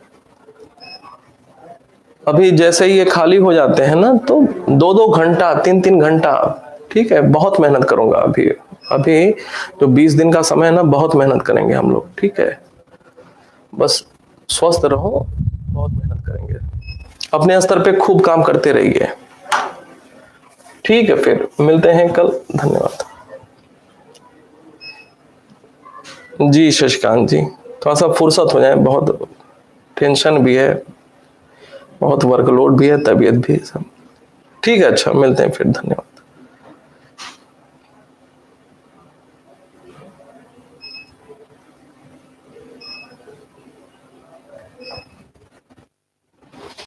अभी जैसे ही ये खाली हो जाते हैं ना, तो 2-2 घंटा 3-3 घंटा, ठीक है, बहुत मेहनत करूंगा अभी जो 20 दिन का समय है ना, बहुत मेहनत करेंगे हम लोग, ठीक है। बस स्वस्थ रहो, बहुत मेहनत करेंगे, अपने स्तर पे खूब काम करते रहिए, ठीक है। फिर मिलते हैं कल, धन्यवाद जी। शशिकांत जी, थोड़ा सा फुर्सत हो जाए, बहुत टेंशन भी है, बहुत वर्कलोड भी है, तबीयत भी, सब ठीक है। अच्छा, मिलते हैं फिर, धन्यवाद।